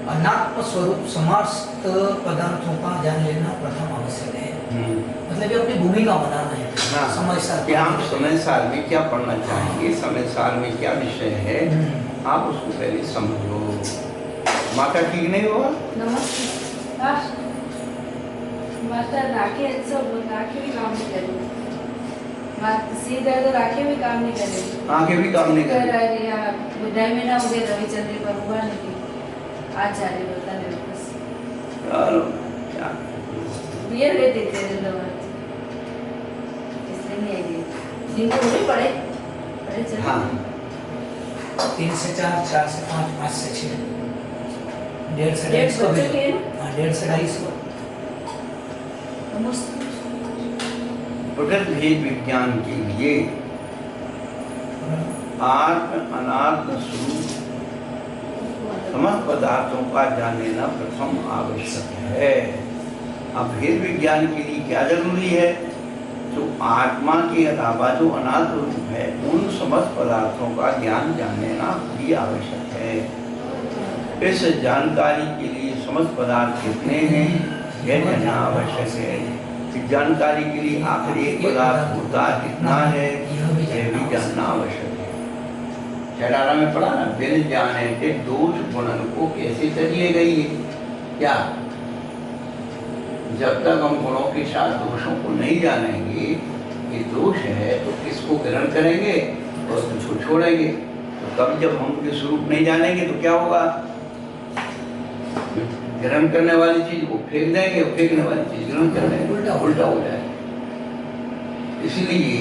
अनात्म स्वरूप समस्त पदार्थों का जान लेना प्रथम आवश्यक है। मतलब ये अपनी भूमिका बनाना है हाँ, समय सार कि आप समय सार में क्या पढ़ना चाहेंगे, समय सार में क्या विषय है, आप उसको पहले समझो। माता ठीक नहीं हुआ? नमस्ते मास्टर राखी सब राखी भी काम नहीं करेगी सिर दर्द राखी भी काम नहीं करेगी आंखें भी काम नहीं कर रही। ढाई महीना हो गया रविचंद्र पर हुआ नहीं आज जा रही होता है वापस चलो क्या बियर लेते थे दवा इसलिए नहीं आई दिन को भी पड़े चल हाँ 3 से 4, 4 से 5, 5 से 6, 1.5 से 250 बच्चों के हाँ 1.5 से 250 प्रगत भेद विज्ञान के लिए आत्म अनात्म स्वरूप समस्त पदार्थों का जान लेना प्रथम आवश्यक है। अब भेद विज्ञान के लिए क्या जरूरी है? तो आत्मा के अलावा जो अनात्म रूप है उन समस्त पदार्थों का ज्ञान जान लेना भी आवश्यक है। इस जानकारी के लिए समस्त पदार्थ कितने हैं यह जानना आवश्यक है। इस जानकारी के लिए आखिर एक पदार्थ होता कितना है यह भी जानना आवश्यक है। 18 में पढ़ा ना, बिन जाने के दोष गुणन को कैसे तजिए गई है। क्या जब तक हम गुणों के साथ दोषों को नहीं जानेंगे कि दोष है तो किसको ग्रहण करेंगे और किसको छोड़ेंगे। तो कब जब हम उनके स्वरूप नहीं जानेंगे तो क्या होगा? ग्रहण करने वाली चीज को फेंक देंगे और फेंकने वाली चीज ग्रहण कर देंगे, उल्टा हो जाएगा। इसलिए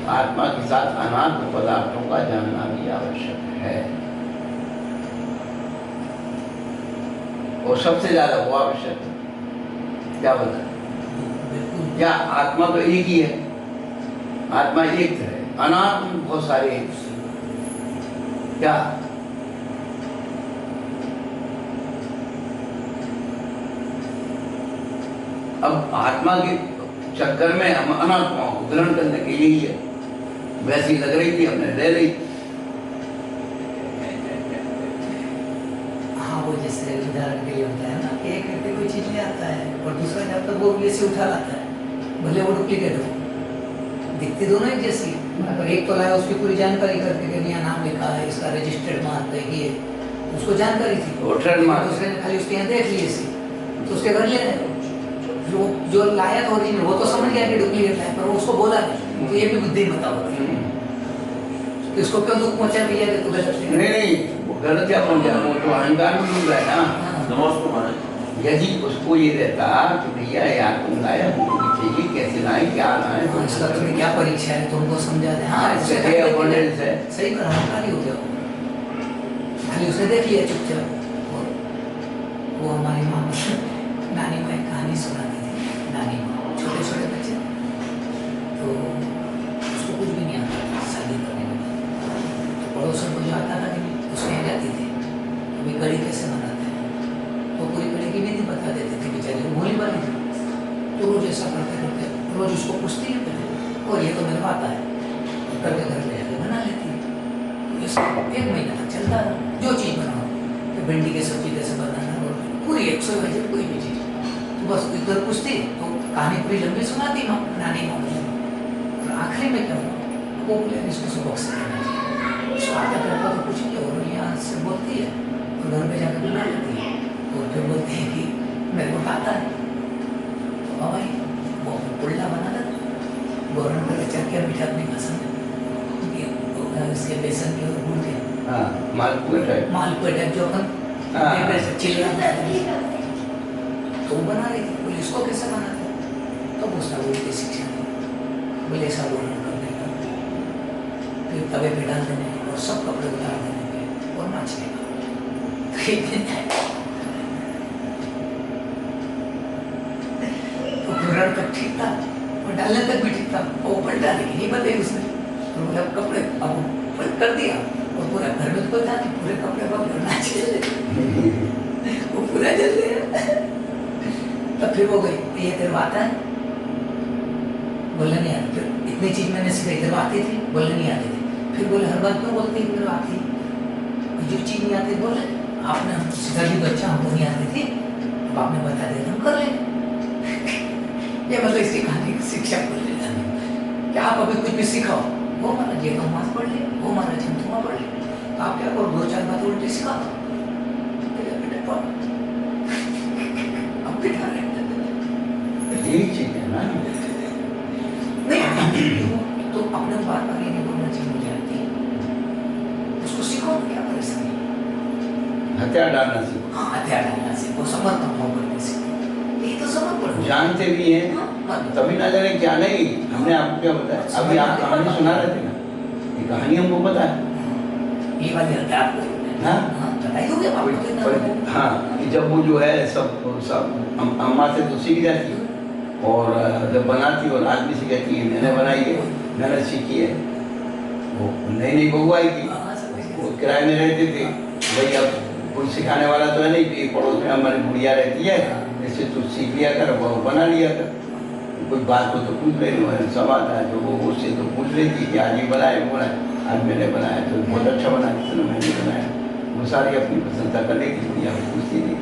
आत्मा के साथ अनात्म पदार्थों का जानना भी आवश्यक है। और सबसे ज्यादा वो आवश्यक है। क्या बता? क्या आत्मा तो एक ही है, आत्मा एक है, अनात्म बहुत सारे हैं। क्या अब आत्मा के चक्कर में हम अनात्माओं को ग्रहण करने के यही है। वैसी लग रही थी, हमने ले ली। हाँ वो जैसे उदाहरण के लिए होता है ना, एक व्यक्ति कोई चीज ले आता है और दूसरा जब तक वो ऐसे उठा लाता है, भले वो डुप्लीकेट हो, दिखती दोनों एक जैसी, पर एक तो लाया उसकी पूरी जानकारी करके कि यहाँ नाम लिखा है, इसका रजिस्टर्ड मार्क है, ये उसको जानकारी थी। दूसरे ने खाली उसके यहाँ देख ली ऐसी, तो उसके घर ले रहे जो लाया था ओरिजिनल वो तो समझ गया कि डुप्लीकेट है, पर वो उसको बोला नहीं। तो ये भी बुद्धि बताओ कि उसको क्यों दुख पहुंचा भैया कि तू गलत नहीं वो गलत क्या पहुंचा, वो तो अहंकार में डूब रहा है ना। नमस्ते महाराज। यदि उसको ये रहता कि भैया यार तुम लाया चाहिए, कैसे लाए, क्या लाए, तो इसका तुम्हें क्या परीक्षा है, तुमको समझा दे। हाँ इससे सही कर अहंकारी हो जाओ। खाली उसने देख लिया चुपचाप। वो हमारी माँ नानी माँ एक कहानी सुनाती थी। नानी माँ छोटे छोटे बच्चे, तो उसको कुछ भी नहीं आता था शादी करने में। तो पड़ोसन को जो आता था कि उसके यहाँ जाती थी, अभी कड़ी कैसे बनाते हैं, तो पूरी कड़ी की विधि बता देती थी। बेचारी वो भोली वाली थी, तो रोज ऐसा करते करते रोज उसको पूछती है पहले, और ये तो मेरे को आता है, करके घर ले जाकर बना लेती है। तो 1 महीना तक चलता रहा, जो चीज़ बनाओ, तो भिंडी की सब्जी कैसे बनाना, और पूरी 100 वजह कोई भी चीज़, तो बस इधर पूछती तो कहानी पूरी लंबी सुनाती माँ, नानी माँ मुझे। और आखिरी में क्या हुआ, वो बोले इसको सबक सिखाना चाहिए। उसको आता करता तो कुछ नहीं, और यहाँ से बोलती है और घर पे जाकर बना लेती है, और फिर बोलती है कि मेरे को आता है। तो भाई वो पुल्ला बना था, गोरन का चक्कर मीठा अपनी पसंद है, इसके बेसन के और गुड़ के मालपुआ टाइप जो अपन तो बना रही थी। बोले इसको कैसे बनाते हैं, तो उसने बोली शिक्षा दी, बोले ऐसा गोरन करने का, फिर तवे पे डाल देने और सब कपड़े उतार देने के और नाचने का। तो पूरा तक ठीक था और डालने तक भी ठीक था, वो पलटा लेकिन नहीं बताई उसने। तो बोला कपड़े अब पलट कर दिया और पूरा घर में तो था कि पूरे कपड़े पर नाचे वो पूरा जल गया। तब फिर वो गई, ये तेरे आता है, बोलने नहीं आता। फिर इतनी चीज मैंने सिखाई, तेरे आती थी, बोलने नहीं आती थी। फिर बोले हर बात क्यों बोलती है मेरे आती, जो चीज नहीं आती बोले आपने सिखा दी, बच्चा हमको नहीं आती थी, अब आपने बता दिया हम कर लेंगे। ये मतलब इसकी कहानी की शिक्षा बोल देना कि आप अभी कुछ भी सिखाओ, वो महाराज ये नमाज पढ़ ले, वो महाराज तुम पढ़ ले, आप क्या करो 2-4 बात उल्टी सिखा दो, बेटा पढ़, अब बिठा रहे यही चीज है ना। नहीं तो अपने बार बार ये नहीं बोलना चाहिए मुझे आती है, उसको सिखाओ क्या परेशानी, हथियार डालना सीखो। हाँ हथियार डालना सीखो, समर्पण भाव करने सीखो, ये तो समर्पण जानते भी हैं तभी ना जाने क्या नहीं। हमने आपको क्या बताया, अभी आप कहानी सुना रहे थे ना, ये कहानी हमको पता है, ये वाली हथियार आपको हाँ? बताई होगी आपको कितना। हाँ कि जब वो जो है सब अम्मा से तो सीख जाती है, और जब बनाती और आदमी से कहती है मैंने बनाई है, मैंने सीखी है। वो नई नई बहू आई थी, वो किराए में रहते थे, भाई अब कोई सिखाने वाला तो है नहीं, एक पड़ोस में हमारी बुढ़िया रहती है, इससे तू सीख लिया कर, वो बना लिया कर, कोई बात को तो पूछ रही सवाल था जो वो उससे तो पूछ रही थी कि आज ये बनाए वो बनाए, आज मैंने बनाया तो बहुत अच्छा बना, चलो मैंने बनाया। वो सारी अपनी प्रशंसा कर रही थी, बुढ़िया को पूछती थी।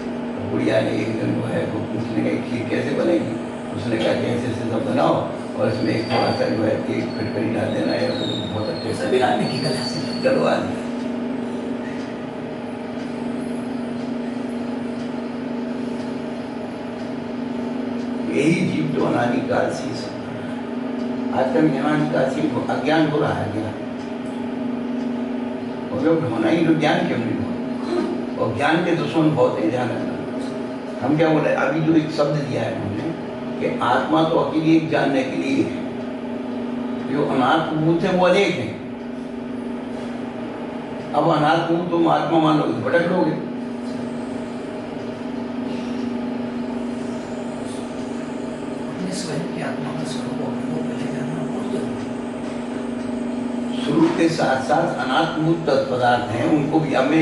बुढ़िया ने एक दिन वो है वो पूछने का खीर कैसे बनेगी, उसने कहा कि ऐसे ऐसे सब बनाओ और इसमें एक थोड़ा सा जो है केक फिटकरी डाल देना है, बहुत अच्छे से बिगाड़ने की कला से डलवा दी। यही जीव तो अनादिकाल से आजकल अनादिकाल से अज्ञान हो रहा है, ज्ञान और जब होना ही तो ज्ञान क्यों नहीं हो, और ज्ञान के दुश्मन बहुत है, ध्यान रखना। हम क्या बोल रहे हैं, अभी जो एक शब्द दिया है हमने कि आत्मा तो अकेली एक जानने के लिए है, जो अनाथ भूत है वो अनेक है। अब अनाथ भूत तुम आत्मा मान लोगे तो भटक लोगे। स्वयं की आत्मा का स्वरूप को पहले जानना बहुत जरूरी है। स्वरूप के साथ साथ अनाथ भूत पदार्थ हैं, उनको भी अब मैं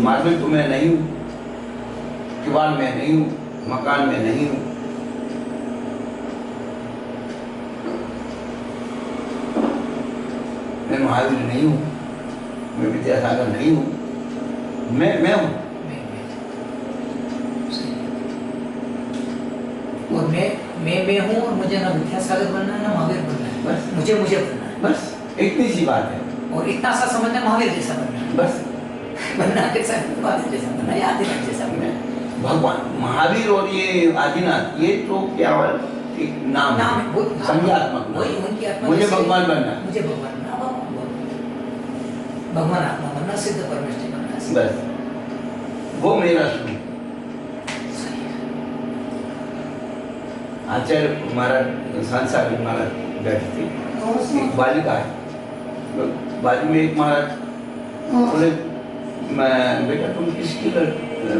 मार्मिक तो मैं नहीं हूँ, किवाड़ में नहीं हूँ, मकान में नहीं हूँ, मैं महावीर नहीं हूँ, मैं विद्यासागर नहीं हूँ, मैं हूँ। और मैं हूँ, और मुझे ना विद्यासागर बनना है ना महावीर बनना है, बस मुझे बनना है, बस इतनी सी बात है। और इतना सा समझना महावीर जैसा बनना है, बस बनना कैसा है, महावीर जैसा बनना है, आदिनाथ जैसा बनना है। भगवान महावीर और ये आदिनाथ ये तो क्या एक नाम नाम है, है, वो संज्ञात्मक वही उनकी आत्मा मुझे जैसे- भगवान बनना है। मुझे भगवान बनना, भगवान आत्मा बनना, सिद्ध परमेश्वर बनना, बस वो मेरा स्वरूप। सही है। आचार्य महाराज सांसारिक महाराज बैठे थे, एक बालिका है, बाजू में एक महाराज बोले मैं बेटा तुम किसकी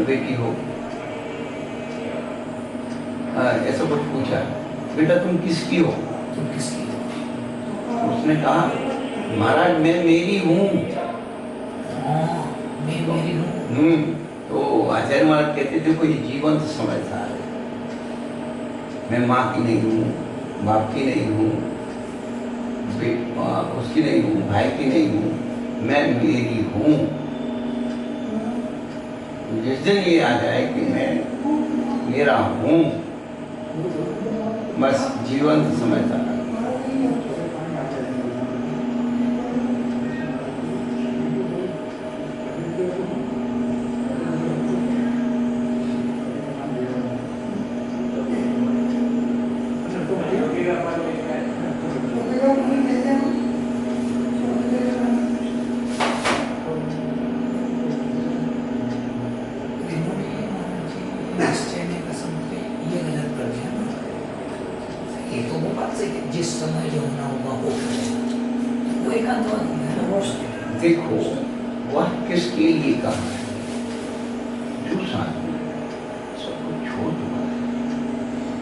बेटी हो, ऐसा कुछ पूछा, बेटा तुम किसकी हो, तुम किसकी हो? उसने कहा महाराज मैं मेरी हूँ। हाँ, मैं मेरी हूँ। तो आचार्य महाराज कहते थे कोई जीवंत समय था, मैं माँ की नहीं हूँ, बाप की नहीं हूँ, उसकी नहीं हूँ, भाई की नहीं हूँ, मैं मेरी हूँ। जिस दिन ये आ जाए कि मैं मेरा हूँ, बस जीवंत समय था। जिस समय जो होना होगा वो वो एकांतवाद है। देखो वह किसके लिए कहा है, जो साधु सब कुछ छोड़ चुका है,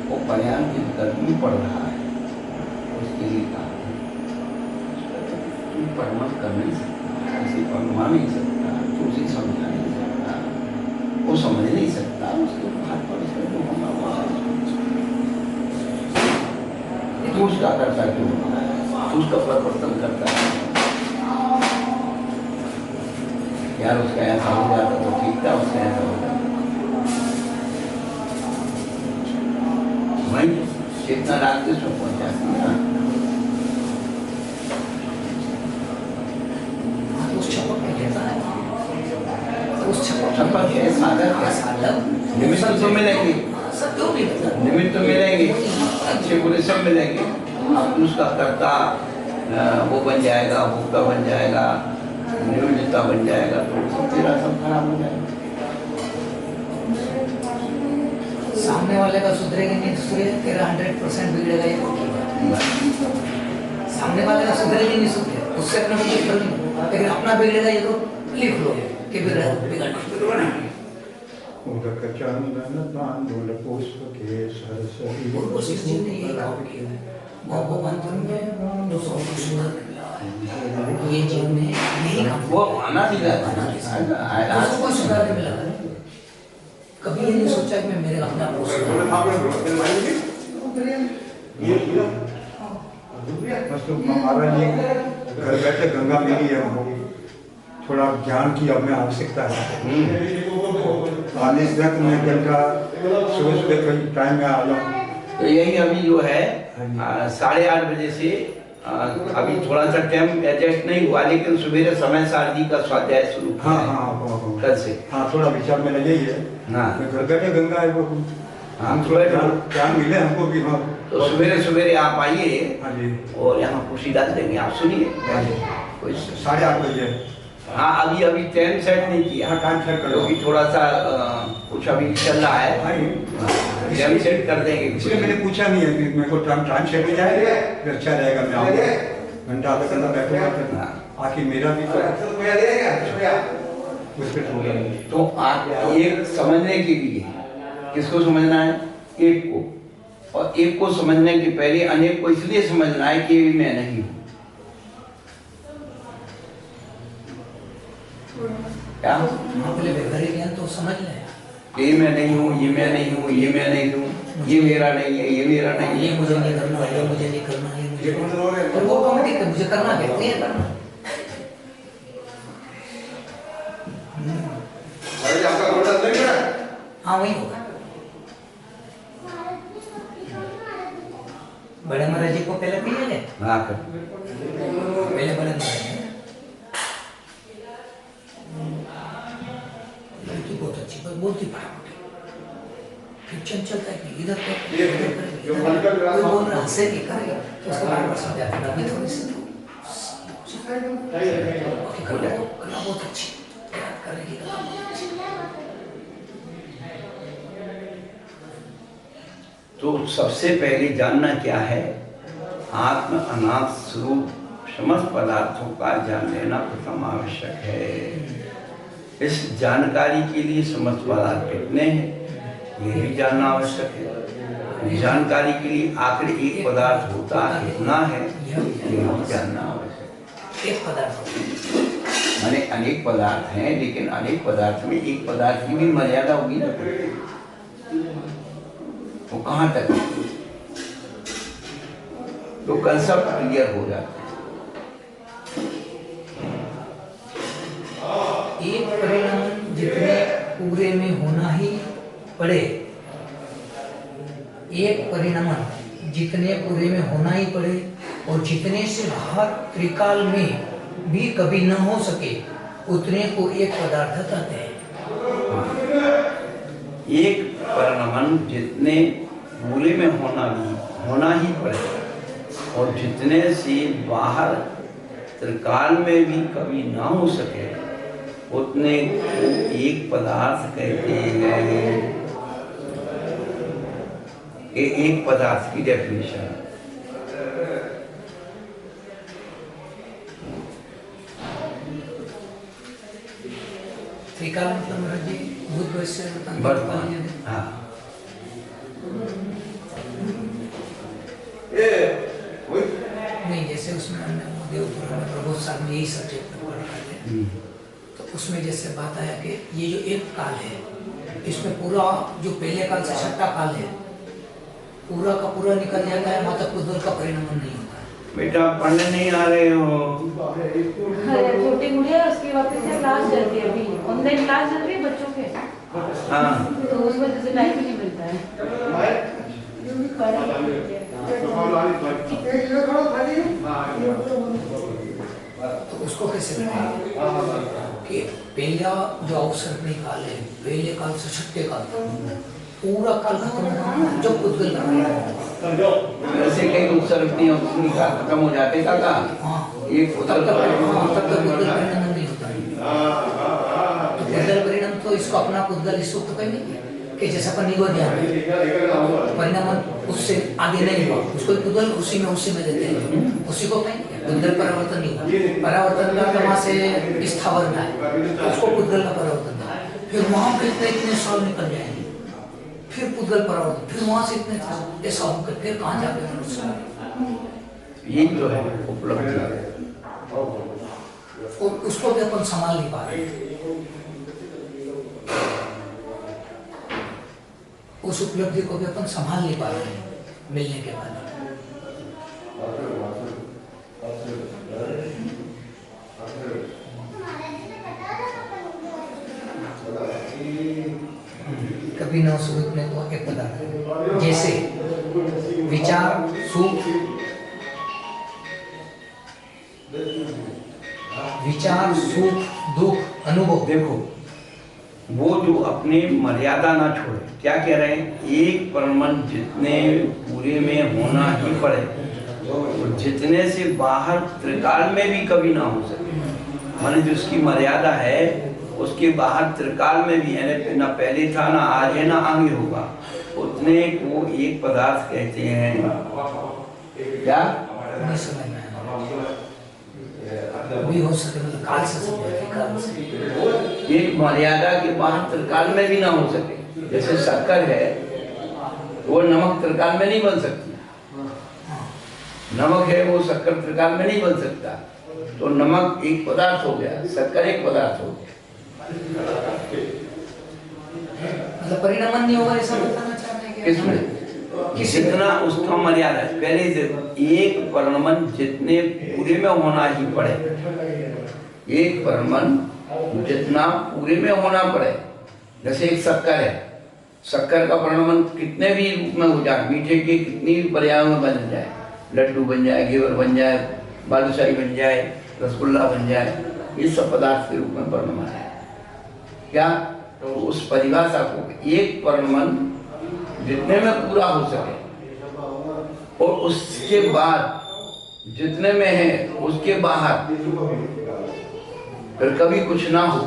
वो पर्यान की गर्मी पड़ रहा है, उसके लिए कहा है। तू परमत कर नहीं सकता, किसी परमा नहीं सकता, तू उसे समझा नहीं सकता, वो समझ नहीं सकता, उसके हाथ पर उसका जो होना हुआ तू उसका करता क्यों, तू उसका परिवर्तन करता है। यार उसका ऐसा हो जाता तो ठीक था, उसका ऐसा हो जाता वही चेतना रात में पहुंच जाती है। उस छपक में लेता है, उस छपक है साधन, निमित्त तो मिलेंगे, सब जो भी निमित्त तो मिलेंगे, अच्छे बुरे सब मिलेंगे। अब उसका कर्ता वो बन जाएगा, भोक्ता बन जाएगा, नियोजिता बन जाएगा, तो तेरा सब खराब हो जाएगा। सामने वाले का सुधरेगा नहीं सुधरेगा, तेरा 100% बिगड़ेगा ये पक्की बात। सामने वाले का सुधरेगा नहीं सुधरे, उससे अपना कुछ फर्क नहीं, लेकिन अपना बिगड़ेगा ये तो लिख लो कि बिगड़ना। उदक चंदन तांडुल पुष्प के सरसरी वशिष्ठ जी ने यही काम किया है। भगवंत में जो सुंदर ये जीवन में यही काम वो आना सीधा उसको कोई सुधार नहीं मिला। कभी ये नहीं सोचा कि मैं मेरे अपने आप को महाराज जी घर बैठे गंगा मिली है, हमको थोड़ा ज्ञान की हमें आवश्यकता है। आने से मैं घंटा सुबह सुबह कहीं टाइम में आ जाऊँ। तो यही अभी जो है 8:30 बजे से अभी थोड़ा सा टाइम एडजस्ट नहीं हुआ, लेकिन सुबह समय सारदी का स्वाध्याय शुरू किया हाँ है। हाँ कल से हाँ, थोड़ा विचार मेरा यही है। हाँ। घर बैठे गंगा है वो, हाँ, थोड़ा ज्ञान मिले हमको भी। हाँ, तो सवेरे सवेरे आप आइए हाँ जी, और यहाँ खुशी डाल देंगे, आप सुनिए। हाँ जी, कोई 8:30 बजे। हाँ, अभी टाइम सेट नहीं किया, हाँ, टाइम सेट करो। क्योंकि थोड़ा सा कुछ अभी चल रहा है, टाइम सेट कर देंगे। इसलिए मैंने पूछा नहीं है कि मेरे को टाइम सेट हो जाए फिर अच्छा रहेगा। मैं आऊँगा घंटा आधा घंटा बैठूंगा, फिर आखिर मेरा भी तो उस पर होगा। तो आप एक समझने के लिए किसको समझना है? एक को। और एक को समझने के पहले अनेक को इसलिए समझना है कि मैं नहीं हूँ। क्या बोले बेघरे ज्ञान तो समझ ले, ये मैं नहीं हूँ, ये मैं नहीं हूँ, ये मैं नहीं हूँ, ये मेरा नहीं है, ये मेरा नहीं है, ये मुझे नहीं करना, ये मुझे नहीं करना, ये मुझे, और वो ऑटोमेटिक है, मुझे करना है, नहीं है करना। हाँ वही होगा। बड़े महाराज जी को पहले पी ले, हाँ पहले बड़े महाराज जी लड़की बहुत अच्छी पर बोलती फटाफट, फिर चंचलता है कि इधर कोई बोल रहा हंसे कि करे तो उसको बार बार समझाते हैं, अभी थोड़ी सी कला बहुत अच्छी करने की कला बहुत अच्छी। तो सबसे पहले जानना क्या है? आत्म अनाथ स्वरूप समस्त पदार्थों का जान लेना प्रथम आवश्यक है। इस जानकारी के लिए समस्त पदार्थ कितने हैं ये भी जानना आवश्यक है। जानकारी के लिए आखिर एक पदार्थ होता कितना है ये भी जानना आवश्यक है। एक पदार्थ माने अनेक पदार्थ हैं, लेकिन अनेक पदार्थ में एक पदार्थ की भी मर्यादा होगी ना, वो कहाँ तक है? तो कंसेप्ट क्लियर हो जाता है। एक परिणाम जितने पूरे में होना ही पड़े, एक परिणाम जितने पूरे में होना ही पड़े और जितने से बाहर त्रिकाल में भी कभी न हो सके उतने को एक पदार्थ कहते हैं। एक परिणाम जितने पूरे में होना ही पड़े और जितने से बाहर त्रिकाल में भी कभी ना हो सके उतने को एक पदार्थ कहते हैं। ये एक पदार्थ की डेफिनेशन। त्रिकाल मतलब महाराज जी भूत भविष्य वर्तमान। हाँ, नहीं, जैसे उसमें हमने देवपुराण में प्रबोध साहब में यही सब्जेक्ट पढ़ रहे थे, तो उसमें जैसे बात आया कि ये जो एक काल है इसमें पूरा जो पहले काल से छठा काल है पूरा का पूरा निकल जाता है, माता कुदर का परिणाम नहीं होता। बेटा पढ़ने नहीं आ रहे हो? छोटी गुड़िया उसकी वापस से क्लास चलती है, अभी ऑनलाइन क्लास चल रही है बच्चों के, हाँ, तो उस वजह से टाइम ही नहीं मिलता है। तो उसको कैसे बताएं कि पहला जो अवसर निकाले पहले काल से छठे काल तक पूरा काल खत्म होगा जब पुद्गल वैसे कई उत्सर्ग नहीं खत्म हो जाते का एक तब तक पुद्गल परिणाम नहीं होता तो पुद्गल परिणाम तो इसको अपना पुद्गल इस वक्त कहीं नहीं कि जैसा अपन निगोनिया में परिणाम उससे आगे नहीं हुआ उसको पुद्गल उसी में देते हैं उसी को कहीं पुद्गल परावर्तन नहीं हुआ परावर्तन का वहाँ से स्थावर ना है उसको पुद्गल का परावर्तन है फिर वहाँ पे इतने साल निकल जाएंगे फिर पुद्गल परावर्तन फिर वहाँ से इतने ऐसा होकर फिर कहाँ जाके मनुष्य ये तो है उपलब्धि और उसको भी अपन संभाल नहीं पा रहे उस उपलब्धि को भी अपन संभाल नहीं पा रहे मिलने के बाद कभी न सुख में तो एक पदार्थ जैसे विचार सुख दुख अनुभव देखो वो जो अपने मर्यादा ना छोड़े क्या कह रहे हैं एक परमन जितने पूरे में होना ही पड़े तो जितने से बाहर त्रिकाल में भी कभी ना हो सके माने जो उसकी मर्यादा है उसके बाहर त्रिकाल में भी यानी ना पहले था ना आज है ना आगे होगा उतने को एक पदार्थ कहते हैं क्या नहीं समझ में आया भी हो सके मतलब काल से समझे काल से एक मर्यादा के बाहर त्रिकाल में भी ना हो सके जैसे शक्कर है वो नमक त्रिकाल में नहीं बन सकती नमक है वो शक्कर त्रिकाल में नहीं बन सकता तो नमक एक पदार्थ हो गया शक्कर एक पदार्थ हो गया मतलब परिणाम नहीं होगा ऐसा बताना चाहते हैं किसमें जितना उसका मर्यादा है पहले से एक परमन जितने पूरे में होना ही पड़े एक परमन जितना पूरे में होना पड़े जैसे एक शक्कर है शक्कर का परिणाम कितने भी रूप में हो जाए मीठे के कितनी भी पर्यायों में बन जाए लड्डू बन जाए घेवर बन जाए बालूशाही बन जाए रसगुल्ला बन जाए ये सब पदार्थ के रूप में परिणाम है क्या तो उस परिभाषा को एक परमन जितने में पूरा हो सके और उसके बाद जितने में है उसके बाहर फिर कभी कुछ ना हो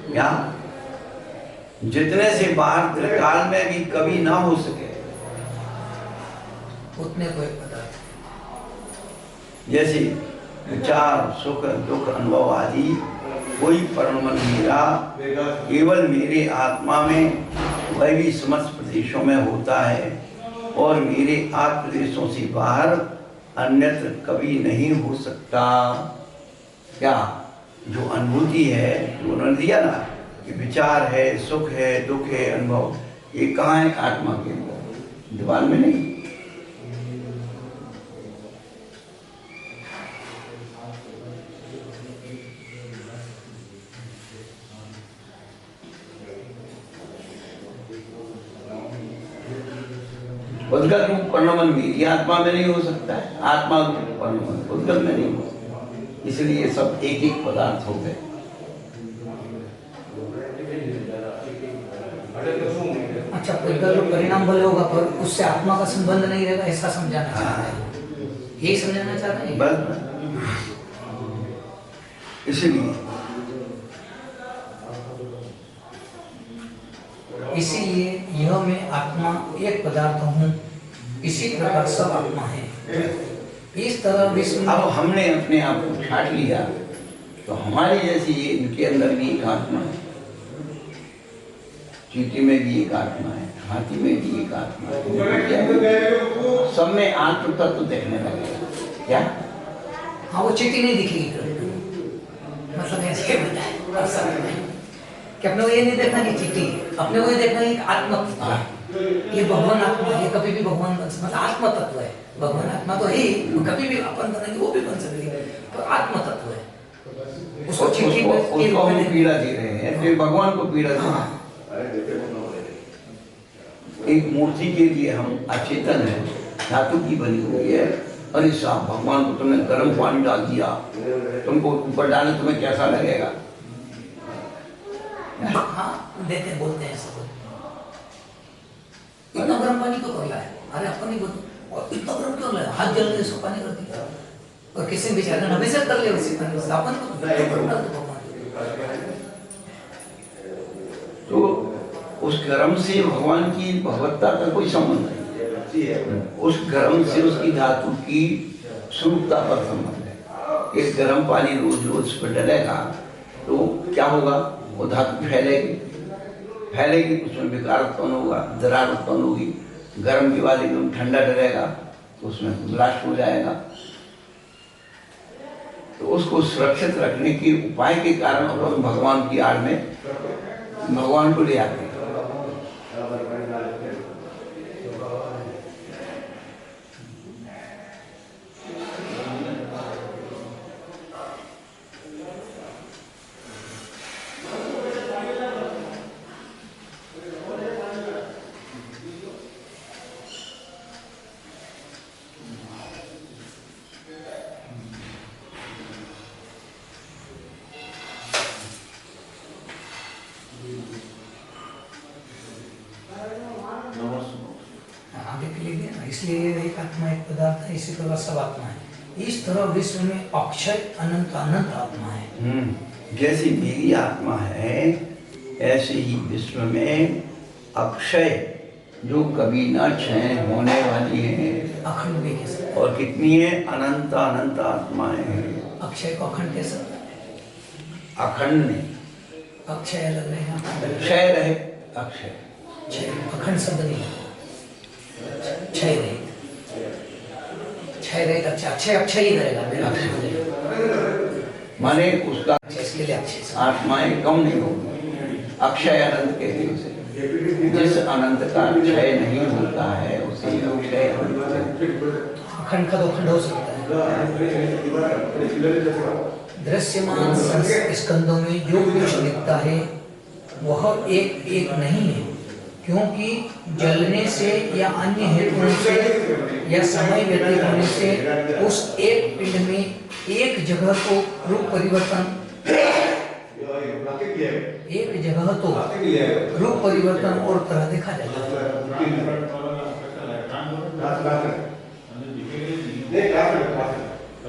क्या जितने से बाहर त्रिकाल में भी कभी ना हो सके उतने को एक पदार्थ जैसे विचार सुख दुख अनुभव आदि कोई परमन मेरा केवल मेरे आत्मा में वह भी समस्त प्रदेशों में होता है और मेरे आत्म प्रदेशों से बाहर अन्यत्र कभी नहीं हो सकता क्या जो अनुभूति है जो उन्होंने दिया ना कि विचार है सुख है दुख है अनुभव ये कहाँ है आत्मा के अंदर दीवार में नहीं उद्गल रूप परिणाम भी ये आत्मा में नहीं हो सकता है आत्मा रूप परिणाम उद्गल में नहीं हो सकता इसलिए सब एक एक पदार्थ हो गए अच्छा उद्गल रूप परिणाम भले होगा पर उससे आत्मा का संबंध नहीं रहेगा ऐसा समझाना चाहते हैं यही समझाना चाहते हैं बस इसलिए इसीलिए यह मैं आत्मा एक पदार्थ हूँ इसी प्रकार सब आत्मा है इस तरह विश्व अब हमने अपने आप को छाट लिया तो हमारी जैसी ये इनके अंदर भी एक आत्मा है चींटी में भी एक आत्मा है हाथी में भी एक आत्मा है सब में आत्म तत्व देखने लगेगा क्या हाँ वो चींटी नहीं दिखेगी मतलब ऐसे बताए कि अपने को ये नहीं देखना कि चींटी अपने को ये देखना है कि आत्मा ये भगवान आत्मा ये कभी भी भगवान बन सकता आत्मा तत्व है भगवान आत्मा तो है कभी भी अपन बनेंगे वो भी बन सकते तो आत्मा तत्व है उसको चींटी उसको हम पीड़ा दे रहे हैं फिर भगवान को पीड़ा दे एक मूर्ति के लिए हम अचेतन है, धातु की बनी हुई है। अरे साहब, भगवान को तुमने गर्म पानी डाल दिया, तुमको ऊपर डाले तुम्हें कैसा लगेगा? हाँ, देते बोलते हैं सब। इतना गर्म पानी क्यों कर लाया? अरे अपन नहीं बोलते, और इतना गर्म क्यों लाया? हाथ जल रहे, पानी कर दिया। और किसी बेचारे ने हमेशा कर लिया उसी पानी से, अपन को तो उस गर्म से भगवान की भगवत्ता का कोई संबंध नहीं। उस गर्म से उसकी धातु की स्वरूपता पर संबंध है। एक गर्म पानी रोज रोज पर डलेगा तो क्या होगा? वो धातु फैलेगी, उसमें विकार उत्पन्न होगा, दरार उत्पन्न होगी। गर्म के बाद एकदम ठंडा डलेगा तो उसमें ब्लास्ट हो जाएगा। तो उसको सुरक्षित रखने के उपाय के कारण अपन भगवान की आड़ में भगवान को ले आते हैं। इसलिए एक आत्मा एक पदार्थ है, इसी प्रकार सब आत्मा है। इस तरह विश्व में अक्षय अनंत अनंत आत्मा है। जैसे मेरी आत्मा है ऐसे ही विश्व में अक्षय जो कभी न क्षय होने वाली है, अखंड भी कह सकते। और कितनी है? अनंत अनंत आत्माएं हैं। अक्षय को अखंड कह सकते। अखंड नहीं, अक्षय अलग रहेगा, क्षय रहे अक्षय। अखंड शब्द नहीं, क्षय रहित। क्षय रहित अक्षय, अक्षय अक्षय ही रहेगा, मेरा अक्षय हो जाएगा। माने उसका इसके लिए अक्षय आत्माएं कम नहीं होगी। अक्षय अनंत कहते हैं उसे। जिस अनंत का क्षय नहीं होता है उसे अक्षय अनंत। अखंड का तो अखंड हो सकता है। दृश्यमान स्कंदों में जो कुछ दिखता है वह एक एक नहीं है, क्योंकि जलने से या अन्य हेतुओं से या समय व्यतीत होने से उस एक पिंड में एक जगह को रूप परिवर्तन और तरह देखा जाता है।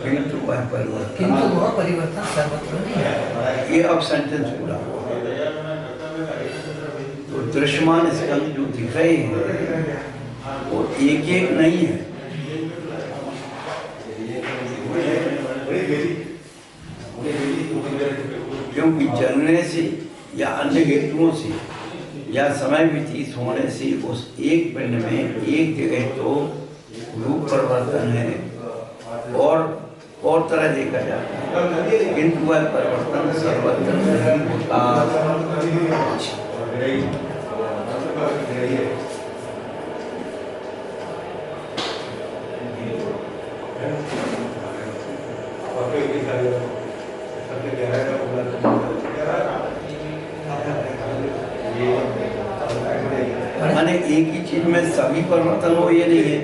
किंतु वह परिवर्तन सर्वत्र नहीं है। ये अब सेंटेंस पूरा हुआ। तो दृश्यमान स्कंद जो दिख रहे हैं वो एक एक नहीं है। क्योंकि जलने से या अन्य हेतुओं से या समय व्यतीत होने से उस एक पिंड में एक जगह तो रूप परिवर्तन है और तरह देखा जाता है, किंतु वह परिवर्तन सर्वत्र नहीं होता। माने एक ही चीज में सभी परिवर्तन हो ये नहीं है।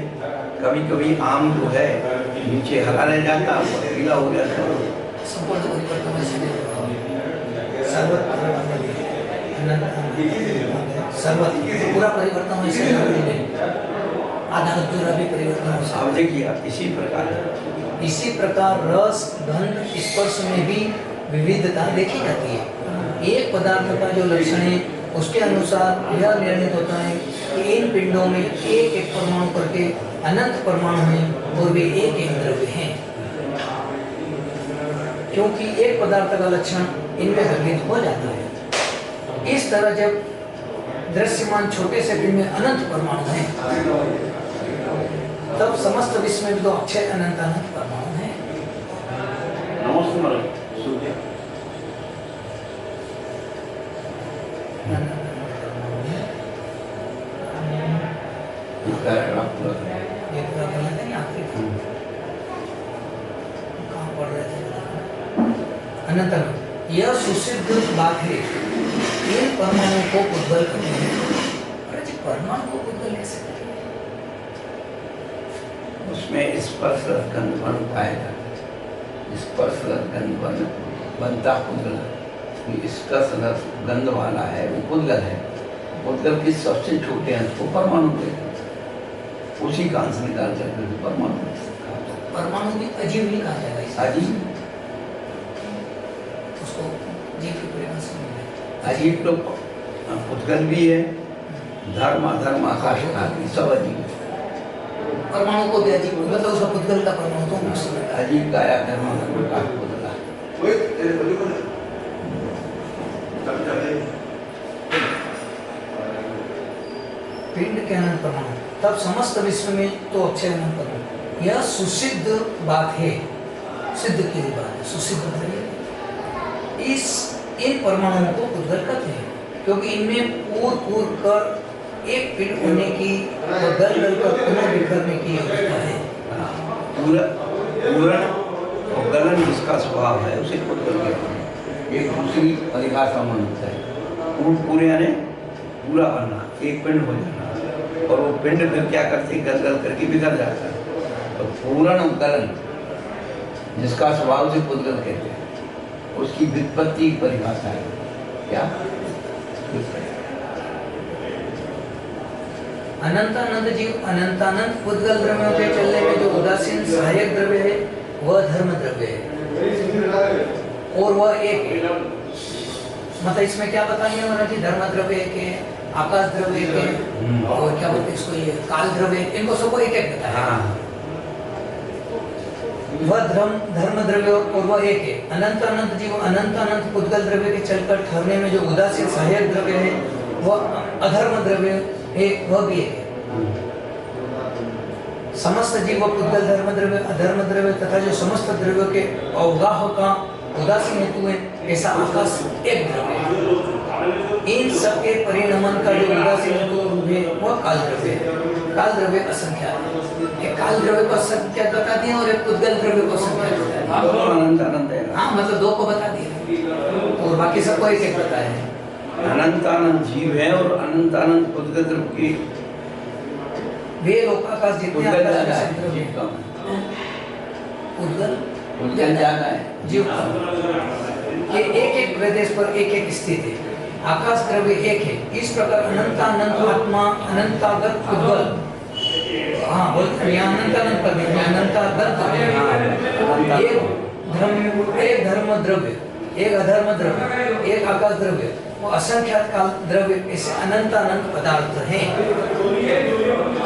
कभी कभी आम जो है नीचे हरा रह जाता है, पीला हो जाता है। संपूर्ण परिवर्तन पूरा परिवर्तन वैसे नहीं, आधा अधूरा भी परिवर्तन हो सकता है। अब देखिए इसी प्रकार रस गंध स्पर्श में भी विविधता देखी जाती है। एक पदार्थ का जो लक्षण है उसके अनुसार यह निर्णित होता है कि इन पिंडों में एक एक परमाणु करके अनंत परमाणु हैं और वे एक एक द्रव्य हैं, क्योंकि एक पदार्थ का लक्षण इनमें विविध हो जाता है। इस तरह जब दृश्यमान छोटे से पिंड में अनंत परमाणु हैं, तब समस्त विश्व में भी तो अक्षय अनंत अनंत परमाणु हैं। अनंत यह सुसिद्ध बात है, इन परमाणु को उद्बल करते हैं। परमाणु को पुद्गल कैसे करें? उसमें स्पर्श गंध वर्ण पाया जाता है। स्पर्श गंध वर्ण बनता पुद्गल। इसका सदस्य गंध वाला है वो पुद्गल है। पुद्गल की सबसे छोटे अंश को परमाणु कहते हैं। उसी का अंश निकाल करके परमाणु परमाणु भी अजीव ही कहा जाएगा इसे। अजीव उसको जीव की परिभाषा में अजीव तो पुद्गल भी है, धर्म अधर्म आकाश आदि सब अजीब है। परमाणु को भी अजीब मतलब उसका पुद्गल का परमाणु तो उसमें अजीब का या धर्म अधर्म का पुद्गला। पिंड के अनंत परमाणु तब समस्त विश्व में तो अक्षय अनंत परमाणु। यह सुसिद्ध बात है, सिद्ध की हुई बात है। सुसिद्ध है इन परमाणुओं को पुद्गल कहते हैं क्योंकि इनमें पूर कर एक पिंड होने की और गल कर पुनः बिखरने की योग्यता है। पूरण और गलन जिसका स्वभाव है उसे पुद्गल कहते हैं। एक दूसरी परिभाषा में होता है पूरे यानी पूरा बनना, एक पिंड हो जाना, और वो पिंड फिर क्या करते गल करके बिखर जाता है। तो पूरण और गलन जिसका स्वभाव से पुद्गल कहते हैं, उसकी व्युत्पत्ति की परिभाषा है क्या? अनंतानंद जीव अनंतानंद पुद्गल द्रव्यों के चलने में जो उदासीन सहायक द्रव्य है वह धर्म द्रव्य है और वह एक है। मतलब इसमें क्या बताएंगे महाराज जी? धर्म द्रव्य एक है, आकाश द्रव्य एक है, और क्या बोलते हैं इसको, ये काल द्रव्य, इनको सबको एक एक बताया। वह धर्म द्रव्य और वह एक है। अनंत अनंत जीव अनंत अनंत पुद्गल द्रव्य के चलकर ठहरने में जो उदासीन सहायक द्रव्य है वह अधर्म द्रव्य है, वह भी एक है। समस्त जीव व पुद्गल धर्म द्रव्य अधर्म द्रव्य तथा जो समस्त द्रव्यों के अवगाह का उदासीन हेतु है ऐसा आकाश एक द्रव्य है। इन सबके परिणमन का जो उदासीन हेतु है वह काल द्रव्य है। काल द्रव्य असंख्य है। एक काल द्रव्य को असंख्य बता दिए और एक पुद्गल द्रव्य को असंख्य बता दिए। अनंत अनंत है। हाँ मतलब दो को बता दिए और बाकी सबको एक एक बताया है। अनंत अनंत जीव है और अनंत अनंत पुद्गल द्रव्य की वे लोक आकाश जितने आकाश द्रव्य पुद्गल ज्यादा है जीव ये एक एक प्रदेश पर एक एक स्थित है। आकाश द्रव्य एक है। इस प्रकार अनंतानंत आत्मा अनंतागत पुद्गल, हाँ बोलते हैं यहाँ अनंतानंत पर नहीं, अनंतागत एक धर्म द्रव्य, एक अधर्म द्रव्य, एक आकाश द्रव्य, वो असंख्यात काल द्रव्य, ऐसे अनंतानंत पदार्थ हैं।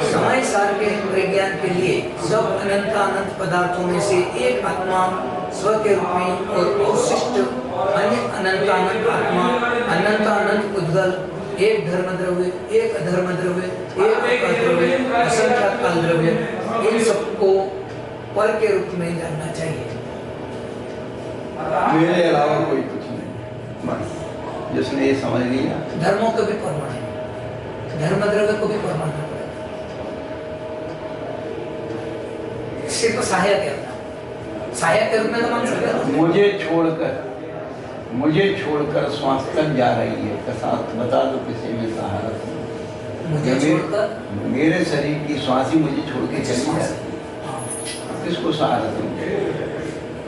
समय सार के विज्ञान के लिए सब अनंतानंत पदार्थों में से एक आत्मा स्व के रूप में और अवशिष्ट अन्य अनंतानंत आत्मा अनंतानंत पुद्गल, एक धर्म द्रव्य, एक अधर्म द्रव्य, एक आकाश द्रव्य, असंख्यात काल द्रव्य, इन सबको पर के रूप में जानना चाहिए। मेरे अलावा कोई कुछ नहीं, बस जिसने ये समझ लिया। धर्मों को भी परमाणु है, धर्म द्रव्य को भी परमाणु है, सिर्फ सहायक है, सहायक के रूप में तो मान सकते हैं। मुझे छोड़कर श्वास तक जा रही है, बता दो किसी में सहारा। मुझे छोड़कर मेरे शरीर की श्वास ही मुझे छोड़ के चली जाती है, किसको सहारा दूंगा?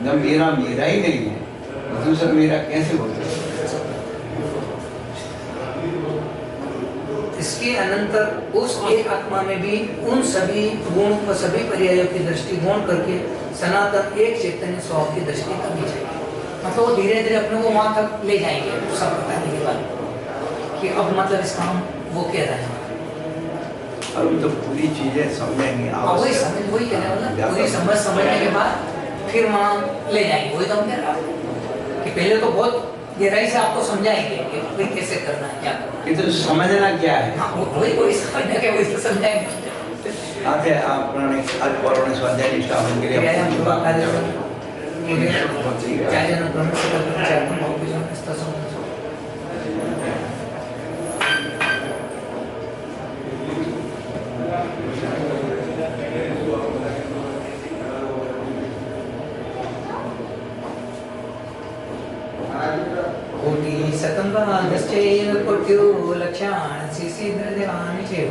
जब मेरा ही नहीं है तो दूसरा मेरा कैसे हो सकता? इसके अनंतर उस एक आत्मा में भी उन सभी गुण व सभी पर्यायों की दृष्टि गौण करके सनातन एक चैतन्य स्वभाव की दृष्टि करनी चाहिए। मतलब वो धीरे धीरे अपने को वहां तक ले जाएंगे सब बताने के बाद कि अब मतलब इसका हम वो कह रहे हैं। अभी तो पूरी चीजें समझेंगे, वही कहने वाला पूरी समझने के बाद फिर वहाँ ले जाएंगे। वही तो हम कह रहे हैं कि पहले तो बहुत गहराई से आपको समझाएंगे कि भाई कैसे करना है, क्या करना है। तो समझना क्या है? हाँ वही समझने के वही तो समझाएंगे। आते आप पुराने पौराणिक स्वाध्याय निष्ठा बन के लिए कोटि सतंगा निश्चय कोट्यो लक्षण शिशिर देवानि चेव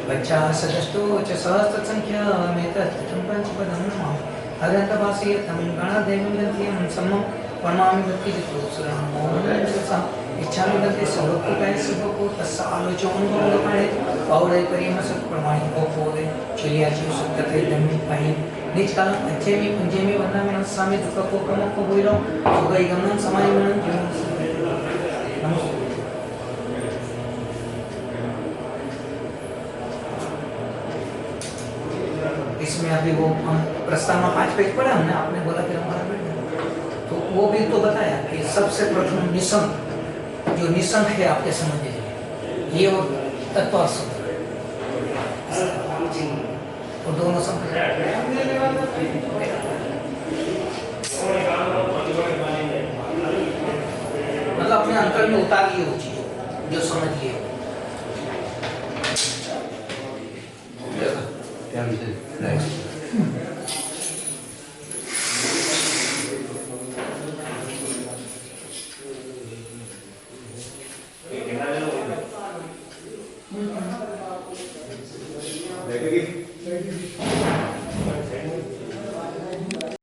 बच्चा सदष्टो च सहस्रसंख्या मेतत्तं पंचपदं नमामि अदन्तभासे तं गणदेवं गन्त्यं सम्मं परमामि भक्तिजितो सुरामोहनसा इच्छामि गन्ते सर्वकृताय सुभको तस्स आलोचोऽनुभवगमने पौरे परिमसत् प्रमाणि ओपोदे चुलियाचि सुक्तते दम्मि पाहि निजकालं अध्येमि पुञ्जेमि वन्दामि नमस्सामि दुःखको प्रमुखो भूयिलो सुगैगमनं समायमनं नमस्ते। इसमें अभी वो हम प्रस्ताव में 5 पेज पढ़ा हमने, आपने बोला कि हमारा बेटा, तो वो भी तो बताया कि सबसे प्रथम निसंग, जो निसंग है आपके समझ लीजिए, ये और तत्व वो दोनों मतलब अपने अंतर में उतार लिए वो चीज जो समझ लिए।